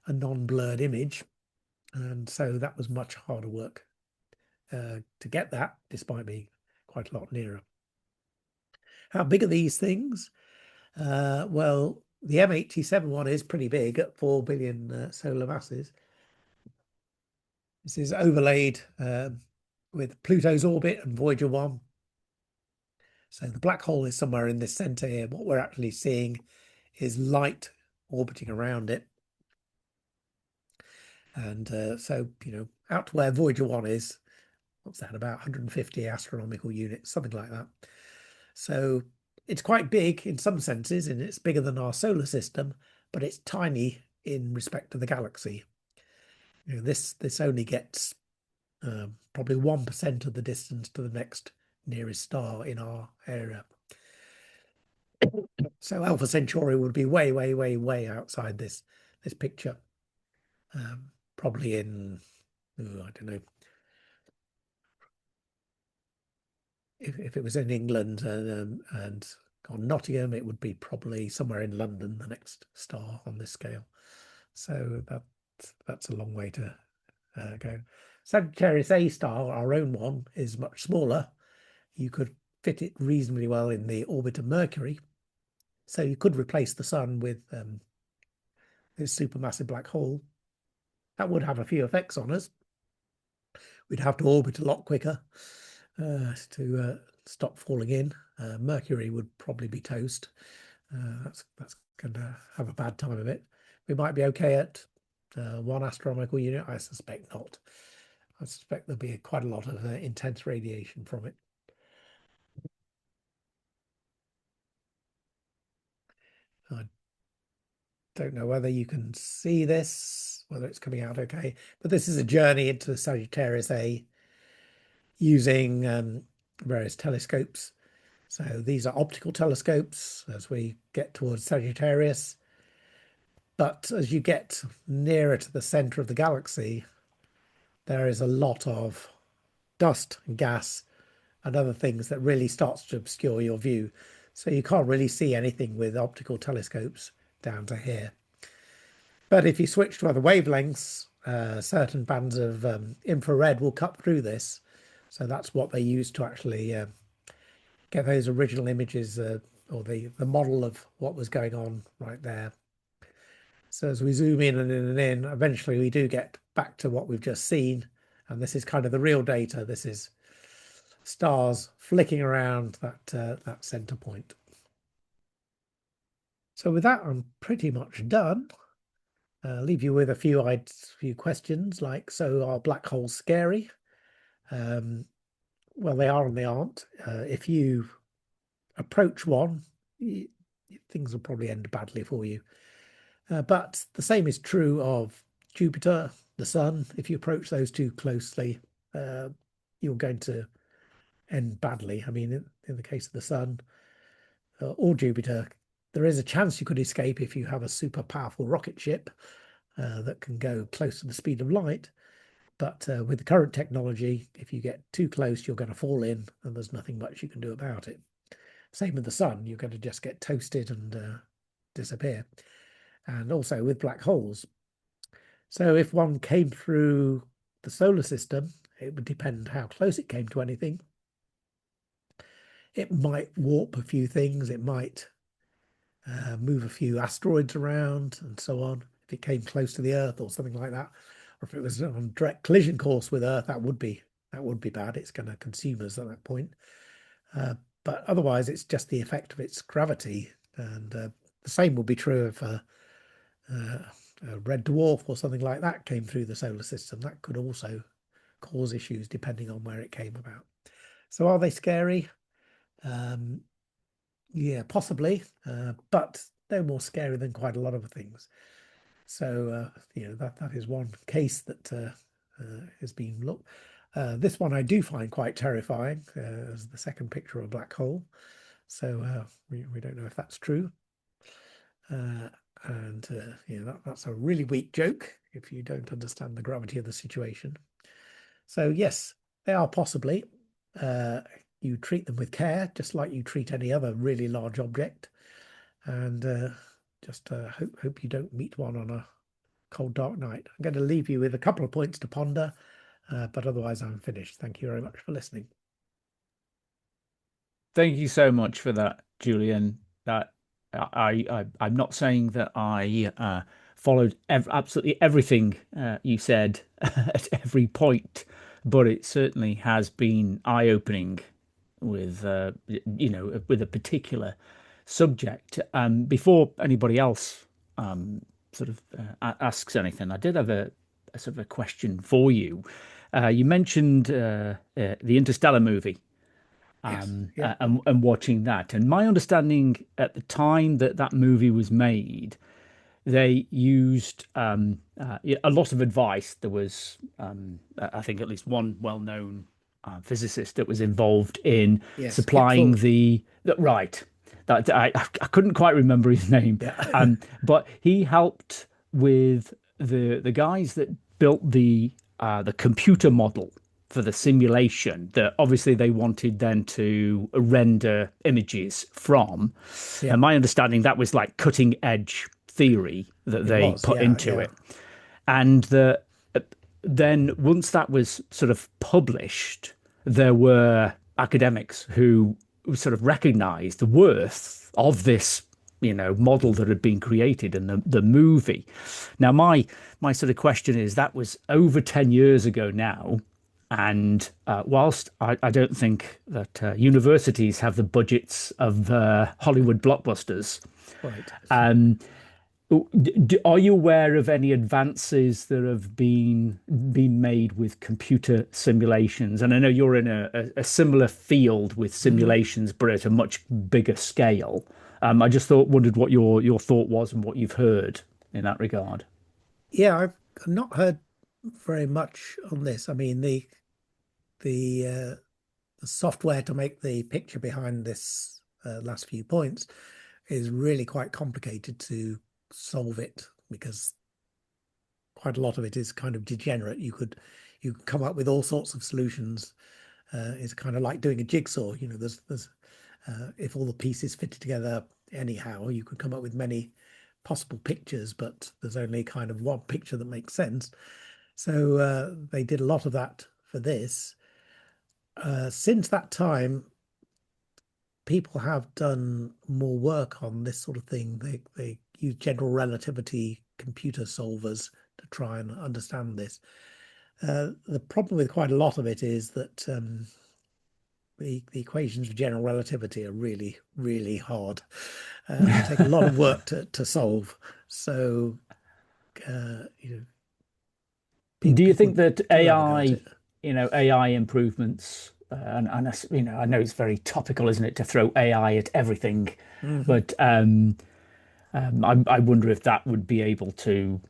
a non-blurred image. And so that was much harder work to get that, despite being quite a lot nearer. How big are these things? Well, the M87 one is pretty big at 4 billion solar masses. This is overlaid with Pluto's orbit and Voyager 1. So the black hole is somewhere in this center here. What we're actually seeing is light orbiting around it. And so, out to where Voyager 1 is, what's that, about 150 astronomical units, something like that. So it's quite big in some senses, and it's bigger than our solar system, but it's tiny in respect to the galaxy. This only gets probably 1% of the distance to the next nearest star in our area. So Alpha Centauri would be way, way, way, way outside this picture. Probably in, I don't know, if it was in England and on Nottingham, it would be probably somewhere in London, the next star on this scale. So that's a long way to go. Sagittarius A star, our own one, is much smaller. You could fit it reasonably well in the orbit of Mercury. So you could replace the sun with this supermassive black hole. That would have a few effects on us. We'd have to orbit a lot quicker to stop falling in. Mercury would probably be toast. That's going to have a bad time of it. We might be okay at 1 astronomical unit. I suspect not. I suspect there'll be quite a lot of intense radiation from it. I don't know whether you can see this, whether it's coming out okay, but this is a journey into Sagittarius A using various telescopes. So these are optical telescopes as we get towards Sagittarius. But as you get nearer to the center of the galaxy, there is a lot of dust and gas and other things that really starts to obscure your view. So you can't really see anything with optical telescopes down to here. But if you switch to other wavelengths, certain bands of infrared will cut through this. So that's what they use to actually get those original images or the model of what was going on right there. So as we zoom in and in and in, eventually we do get back to what we've just seen. And this is kind of the real data. This is stars flicking around that center point. So with that, I'm pretty much done. Leave you with a few questions like, so are black holes scary? Well, they are and they aren't. If you approach one, things will probably end badly for you. But the same is true of Jupiter, the Sun. If you approach those too closely, you're going to end badly. I mean, in the case of the Sun or Jupiter, there is a chance you could escape if you have a super powerful rocket ship that can go close to the speed of light. But with the current technology, if you get too close, you're going to fall in and there's nothing much you can do about it. Same with the Sun, you're going to just get toasted and disappear. And also with black holes. So if one came through the solar system, it would depend how close it came to anything. It might warp a few things. It might move a few asteroids around and so on. If it came close to the Earth or something like that, or if it was on direct collision course with Earth, that would be bad. It's going to consume us at that point. But otherwise, it's just the effect of its gravity, and the same will be true if a red dwarf or something like that came through the solar system. That could also cause issues depending on where it came about. So are they scary? Yeah, possibly, but they're more scary than quite a lot of things. So that is one case that has been looked. This one I do find quite terrifying as the second picture of a black hole. So we don't know if that's true. And that's a really weak joke if you don't understand the gravity of the situation. So yes, they are possibly. You treat them with care, just like you treat any other really large object. And just hope you don't meet one on a cold, dark night. I'm going to leave you with a couple of points to ponder, but otherwise I'm finished. Thank you very much for listening. Thank you so much for that, Julian. That I'm not saying that I followed absolutely everything you said at every point, but it certainly has been eye-opening with with a particular subject. Before anybody else sort of asks anything, I did have a sort of a question for you. You mentioned the Interstellar movie Yes. Yeah. and watching that. And my understanding at the time that that movie was made, they used a lot of advice. There was, I think, at least one well-known physicist that was involved in Yes. Kip supplying Thorne. the right. That I couldn't quite remember his name, Yeah. but he helped with the guys that built the computer model for the simulation that obviously they wanted then to render images from. Yeah. And my understanding that was like cutting edge theory that It they was. put Yeah. into Yeah. it. And then once that was sort of published, there were academics who sort of recognized the worth of this, model that had been created in the movie. Now, my sort of question is that was over 10 years ago now. And whilst I don't think that universities have the budgets of Hollywood blockbusters, Right. are you aware of any advances that have been made with computer simulations? And I know you're in a similar field with Mhm. simulations, but at a much bigger scale. I just wondered what your thought was and what you've heard in that regard. Yeah. I've not heard very much on this. I mean, the uh, the software to make the picture behind this last few points is really quite complicated to solve it because quite a lot of it is kind of degenerate. You could come up with all sorts of solutions. It's kind of like doing a jigsaw. There's if all the pieces fitted together anyhow, you could come up with many possible pictures, but there's only kind of one picture that makes sense. So they did a lot of that for this. Since that time, people have done more work on this sort of thing. They use general relativity computer solvers to try and understand this. The problem with quite a lot of it is that the equations for general relativity are really, really hard and take a lot of work to solve. So, Do you people think that do have a go at AI, it. AI improvements, I know it's very topical, isn't it, to throw AI at everything, Hmm. but I wonder if that would be able to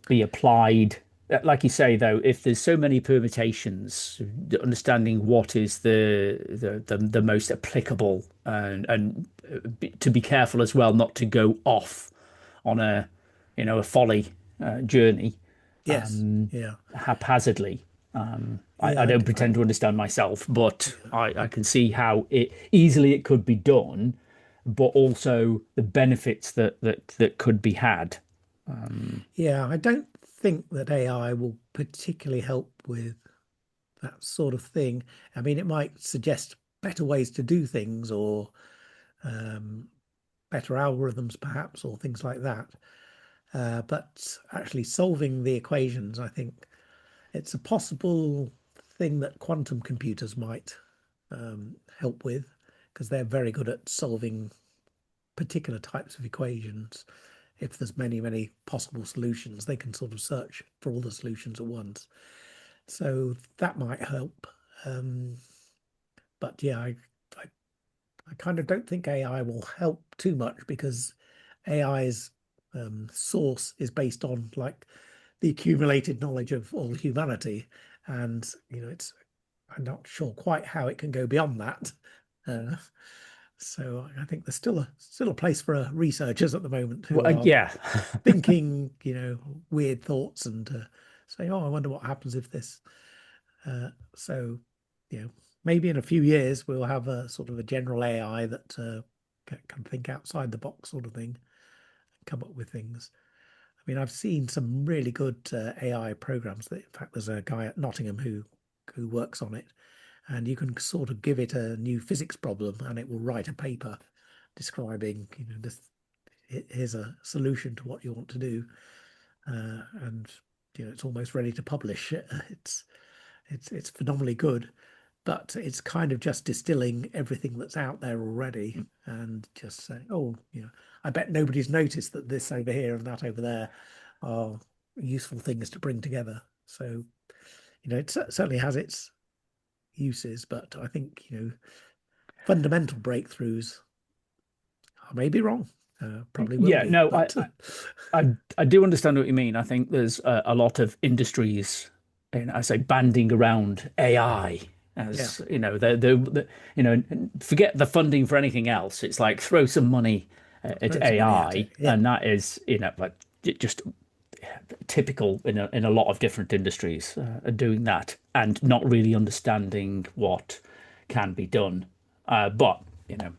be applied. Like you say, though, if there's so many permutations, understanding what is the most applicable and to be careful as well not to go off on a folly journey Yes. Yeah. haphazardly. I Yeah. don't pretend to understand myself, but Yeah. I can see how it could be done, but also the benefits that could be had. Yeah, I don't think that AI will particularly help with that sort of thing. I mean, it might suggest better ways to do things or um, better algorithms, perhaps, or things like that. But actually solving the equations, I think it's a possible thing that quantum computers might help with because they're very good at solving particular types of equations. If there's many, many possible solutions, they can sort of search for all the solutions at once. So that might help. Um, but yeah, I, I kind of don't think AI will help too much because AI's source is based on like the accumulated knowledge of all humanity, and it's I'm not sure quite how it can go beyond that. Uh, so I think there's still a place for researchers at the moment who Well, are yeah. thinking, weird thoughts and saying, "Oh, I wonder what happens if this." So, you know, maybe in a few years we'll have a sort of a general AI that can think outside the box, sort of thing, and come up with things. I mean, I've seen some really good AI programs. That, in fact, there's a guy at Nottingham who works on it, and you can sort of give it a new physics problem, and it will write a paper describing, this here's a solution to what you want to do, and it's almost ready to publish. It's phenomenally good. but it's kind of just distilling everything that's out there already and just saying, oh, I bet nobody's noticed that this over here and that over there are useful things to bring together. So, it certainly has its uses, but I think, fundamental breakthroughs, I may be wrong, probably will Yeah, be, no, but I do understand what you mean. I think there's a lot of industries, and I say banding around AI yeah, as forget the funding for anything else. It's like throw some money at throw some money at it. AI, Yeah, and that is like just typical in a lot of different industries doing that and not really understanding what can be done. But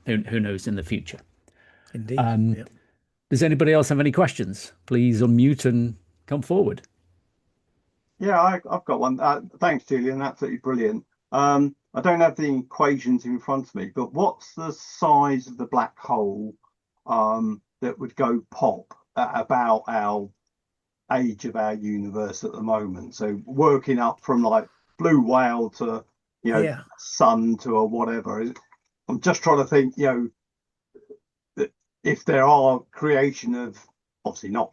who knows in the future. indeed. Yeah. Does anybody else have any questions? Please unmute and come forward. Yeah, I've got one. Thanks, Julian. Absolutely brilliant. I don't have the equations in front of me, but what's the size of the black hole that would go pop at about our age of our universe at the moment? So working up from like blue whale to, Yeah. sun to a whatever. I'm just trying to think, that if there are creation of, obviously not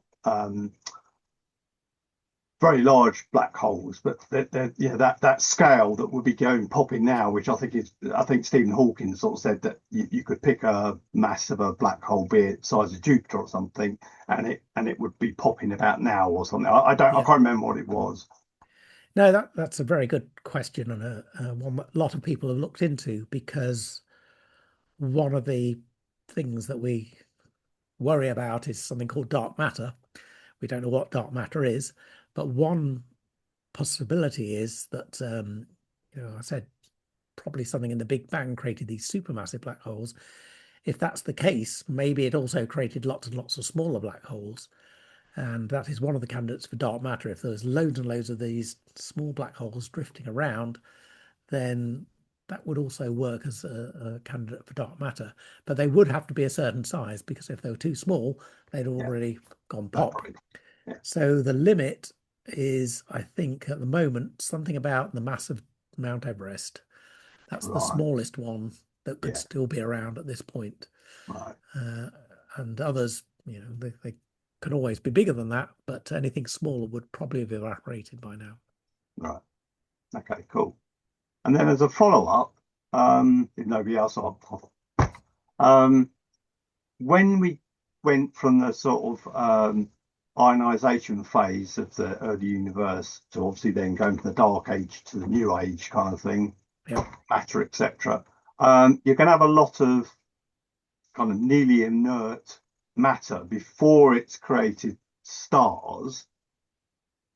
very large black holes, but that scale that would be going popping now, which I think Stephen Hawking sort of said that you could pick a mass of a black hole, be it size of Jupiter or something, and it would be popping about now or something. I Yeah. can't remember what it was. No, that's a very good question and one that a lot of people have looked into, because one of the things that we worry about is something called dark matter. We don't know what dark matter is, but one possibility is that, I said probably something in the Big Bang created these supermassive black holes. If that's the case, maybe it also created lots and lots of smaller black holes. And that is one of the candidates for dark matter. If there's loads and loads of these small black holes drifting around, then that would also work as a candidate for dark matter. But they would have to be a certain size, because if they were too small, they'd Yeah, already gone that pop. probably. Yeah, So the limit is, I think, at the moment, something about the mass of Mount Everest. That's the right. smallest one that could Yeah, still be around at this point. right, Uh, and others, they can always be bigger than that, but anything smaller would probably have evaporated by now. right. Okay, cool. And then as a follow-up, if nobody else, um, when we went from the sort of ionization phase of the early universe to obviously then going from the dark age to the new age kind of thing, Yeah, matter, etc., you're going to have a lot of kind of nearly inert matter before it's created stars,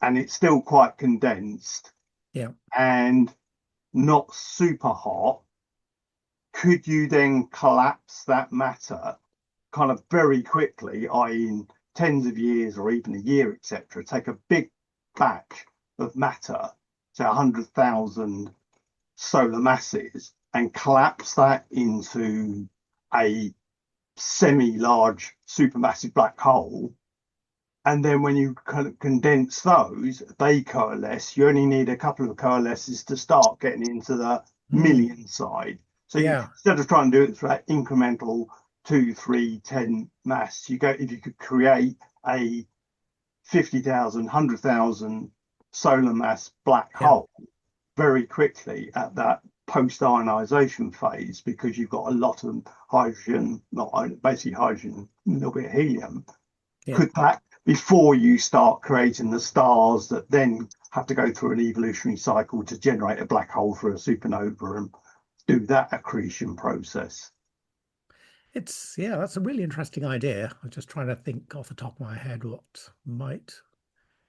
and it's still quite condensed yeah, and not super hot. Could you then collapse that matter kind of very quickly, i.e., in tens of years or even a year, etc., take a big batch of matter, say 100,000 solar masses, and collapse that into a semi-large supermassive black hole? And then when you condense those, they coalesce. You only need a couple of coalesces to start getting into the mm, million side. So yeah, instead of trying to do it through that incremental 2, 3, 10 mass, if you could create a 50,000, 100,000 solar mass black yeah, hole very quickly at that post-ionization phase, because you've got a lot of hydrogen, not basically hydrogen, a little bit of helium. yeah. Could that, before you start creating the stars that then have to go through an evolutionary cycle to generate a black hole for a supernova and do that accretion process? Yeah, that's a really interesting idea. I'm just trying to think off the top of my head what might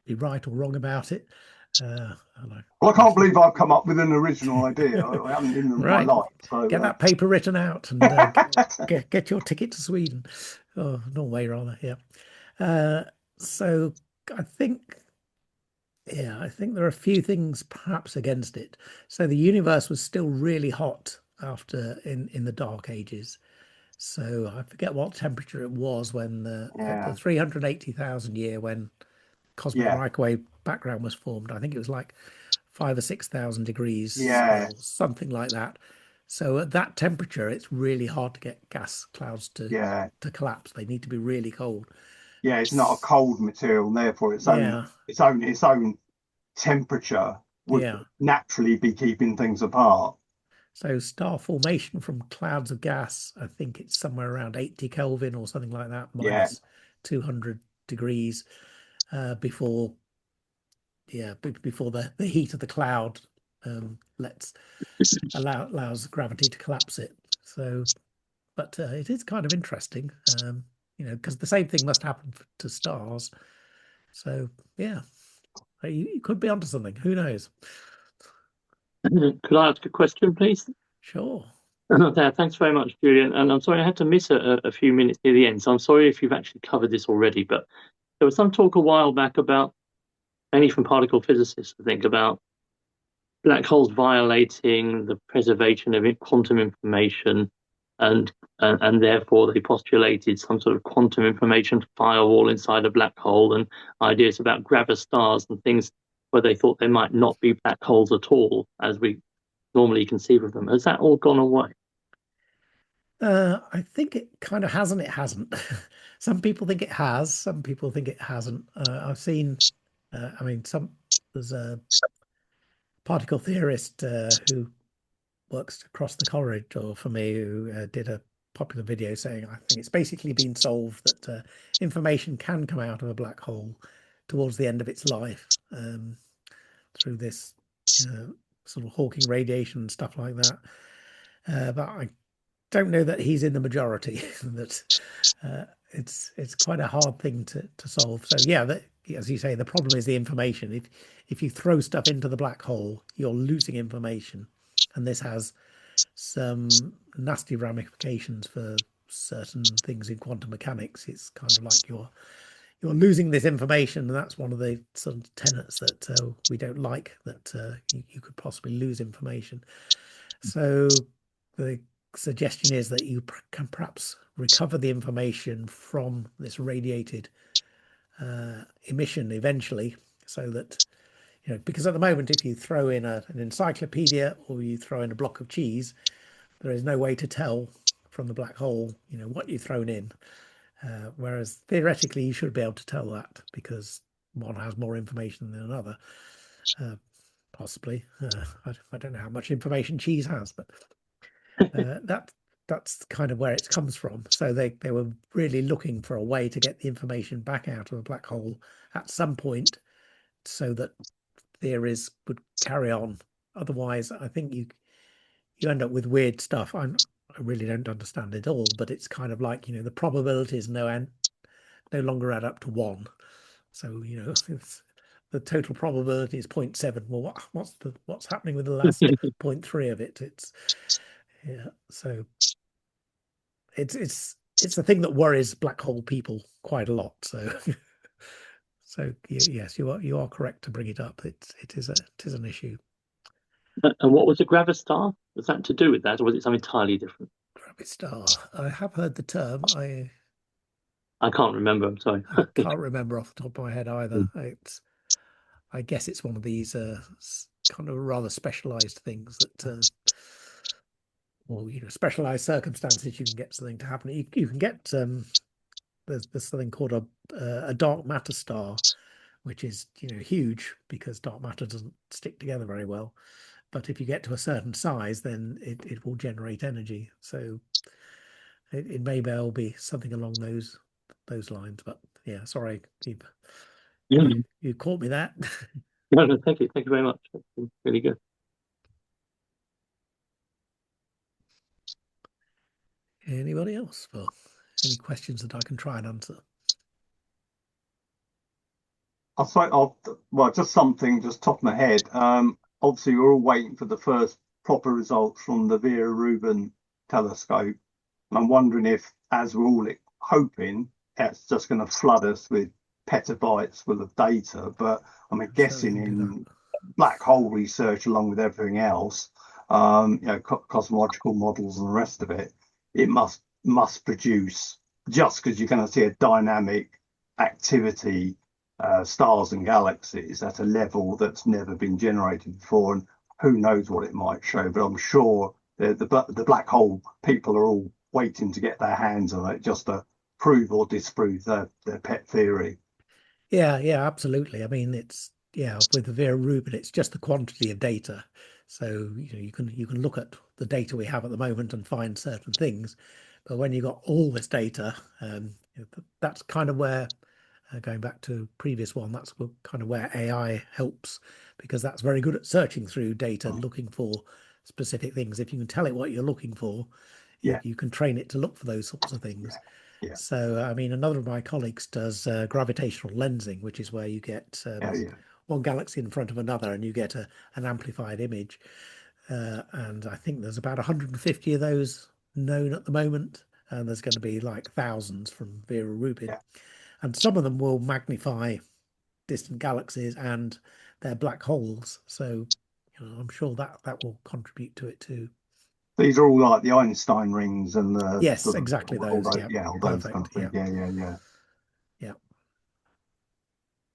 be right or wrong about it. And I Well, I can't obviously believe I've come up with an original idea. I haven't in my right. life. So, Get that paper written out and get your ticket to Sweden. Oh, Norway rather, yeah. Uh, so I think, yeah, I think there are a few things perhaps against it. So the universe was still really hot after in the Dark Ages. So I forget what temperature it was when the yeah, 380,000 year when cosmic yeah, microwave background was formed. I think it was like 5 or 6,000 degrees Yeah, or something like that. So at that temperature, it's really hard to get gas clouds yeah, to collapse. They need to be really cold. yeah. It's not a cold material, and therefore Yeah, its own temperature would yeah. naturally be keeping things apart. So star formation from clouds of gas, I think it's somewhere around 80 Kelvin or something like that, Yeah, minus 200 degrees before, yeah, before the heat of the cloud lets allows gravity to collapse it. So, but it is kind of interesting, because the same thing must happen to stars. So, yeah, you could be onto something. Who knows? Could I ask a question, please? Sure. Thanks very much, Julian. And I'm sorry I had to miss a few minutes near the end. So I'm sorry if you've actually covered this already. But there was some talk a while back about, mainly from particle physicists, I think, about black holes violating the preservation of quantum information, and therefore they postulated some sort of quantum information firewall inside a black hole, and ideas about gravastars and things where they thought they might not be black holes at all, as we normally conceive of them. Has that all gone away? I think it kind of has and it hasn't. Some people think it has, some people think it hasn't. I've seen, I mean, there's a particle theorist who works across the corridor for me who did a popular video saying, I think it's basically been solved that information can come out of a black hole towards the end of its life through this sort of Hawking radiation and stuff like that. But I don't know that he's in the majority. That it's quite a hard thing to solve. So yeah, as you say, the problem is the information. If you throw stuff into the black hole, you're losing information, and this has some nasty ramifications for certain things in quantum mechanics. It's kind of like you're losing this information, and that's one of the sort of tenets that we don't like, that you could possibly lose information. So the suggestion is that you can perhaps recover the information from this radiated emission eventually, so that, because at the moment, if you throw in an encyclopedia or you throw in a block of cheese, there is no way to tell from the black hole, what you've thrown in. Whereas theoretically, you should be able to tell that, because one has more information than another. Possibly. I don't know how much information cheese has, but that's kind of where it comes from. So they were really looking for a way to get the information back out of a black hole at some point, so that theories would carry on. Otherwise, I think you end up with weird stuff. I really don't understand it all, but it's kind of like, the probabilities no longer add up to 1. So, it's, the total probability is 0.7. Well, what's happening with the last 0.3 of it? Yeah. So it's a thing that worries black hole people quite a lot. So so yes, you are correct to bring it up. It is an issue. And what was a gravistar? Was that to do with that, or was it something entirely different? Gravistar. I have heard the term. I can't remember. I'm sorry. I can't remember off the top of my head either. I guess it's one of these kind of rather specialized things that, or specialized circumstances, you can get something to happen. You can get there's something called a dark matter star, which is huge, because dark matter doesn't stick together very well. But if you get to a certain size, then it will generate energy. So it may well be something along those lines. But yeah, sorry, Yeah. you caught me that. No, thank you. Thank you very much. That's been really good. Anybody else? Well, any questions that I can try and answer? Well, just something just top of my head. Obviously, we're all waiting for the first proper results from the Vera Rubin telescope. And I'm wondering if, as we're all hoping, that's just going to flood us with petabytes full of data. But I'm guessing in black hole research, along with everything else, cosmological models and the rest of it, it must produce, just because you're going to see a dynamic activity stars and galaxies at a level that's never been generated before, and who knows what it might show. But I'm sure the black hole people are all waiting to get their hands on it just to prove or disprove their pet theory. Yeah, yeah, absolutely. I mean, it's with the Vera Rubin, it's just the quantity of data. So you can look at the data we have at the moment and find certain things, but when you've got all this data, that's kind of where, going back to previous one, that's kind of where AI helps, because that's very good at searching through data, looking for specific things. If you can tell it what you're looking for, you can train it to look for those sorts of things. Yeah. So, I mean, another of my colleagues does gravitational lensing, which is where you get one galaxy in front of another and you get an amplified image. And I think there's about 150 of those known at the moment. And there's going to be like thousands from Vera Rubin. Yeah. And some of them will magnify distant galaxies and their black holes. So, I'm sure that will contribute to it too. These are all like the Einstein rings and the Yes, exactly those. all those kind of things. Yeah.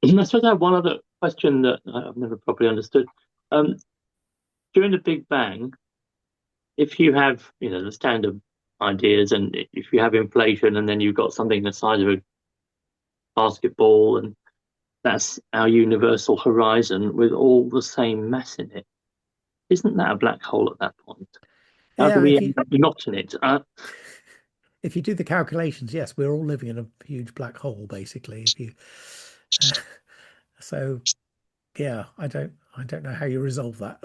I suppose I have one other question that I've never properly understood. During the Big Bang, if you have, the standard ideas, and if you have inflation and then you've got something the size of a basketball, and that's our universal horizon with all the same mass in it, isn't that a black hole at that point? How do we end up not in it? If you do the calculations, yes, we're all living in a huge black hole, basically. So, yeah, I don't know how you resolve that.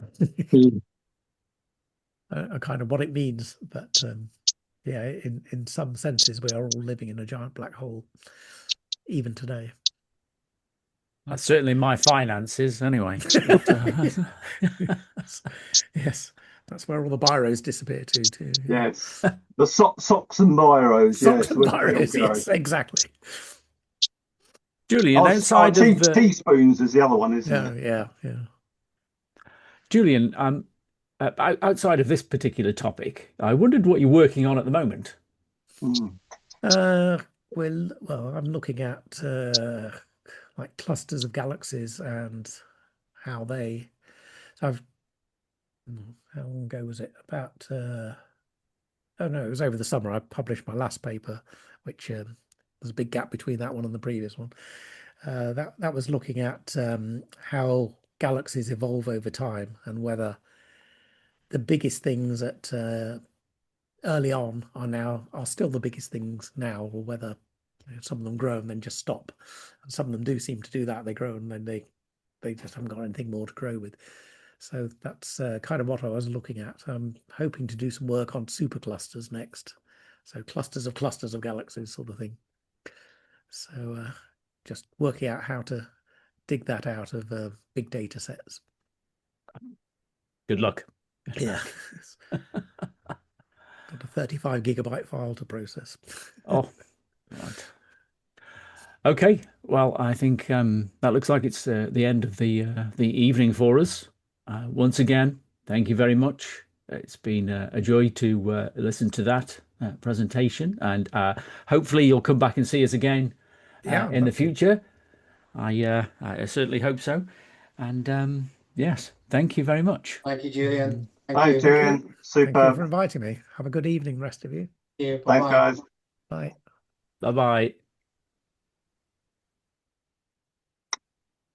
Kind of what it means, but yeah, in some senses, we are all living in a giant black hole, even today. That's certainly my finances, anyway. Yes, that's where all the biros disappear to too. Yes, the socks and biros. Socks and biros, yes, exactly. Julian, outside of teaspoons is the other one, isn't it? Yeah. Julian, outside of this particular topic, I wondered what you're working on at the moment. Well, I'm looking at like clusters of galaxies and how they. How long ago was it? About oh no, it was over the summer. I published my last paper, which there's a big gap between that one and the previous one. That was looking at how galaxies evolve over time and whether the biggest things at early on are still the biggest things now, or whether some of them grow and then just stop. And some of them do seem to do that. They grow and then they just haven't got anything more to grow with. So that's kind of what I was looking at. I'm hoping to do some work on superclusters next. So clusters of galaxies sort of thing. So just working out how to dig that out of big data sets. Good luck. Yeah. Got a 35 gigabyte file to process. Oh, right. Okay. Well, I think that looks like it's the end of the evening for us. Once again, thank you very much. It's been a joy to listen to that presentation, and hopefully you'll come back and see us again in the future. I certainly hope so. And yes, thank you very much. Thank you, Julian. Thank you, Julian. Super. Thank you for inviting me. Have a good evening, rest of you. Yeah, thanks, guys. Bye. Bye-bye.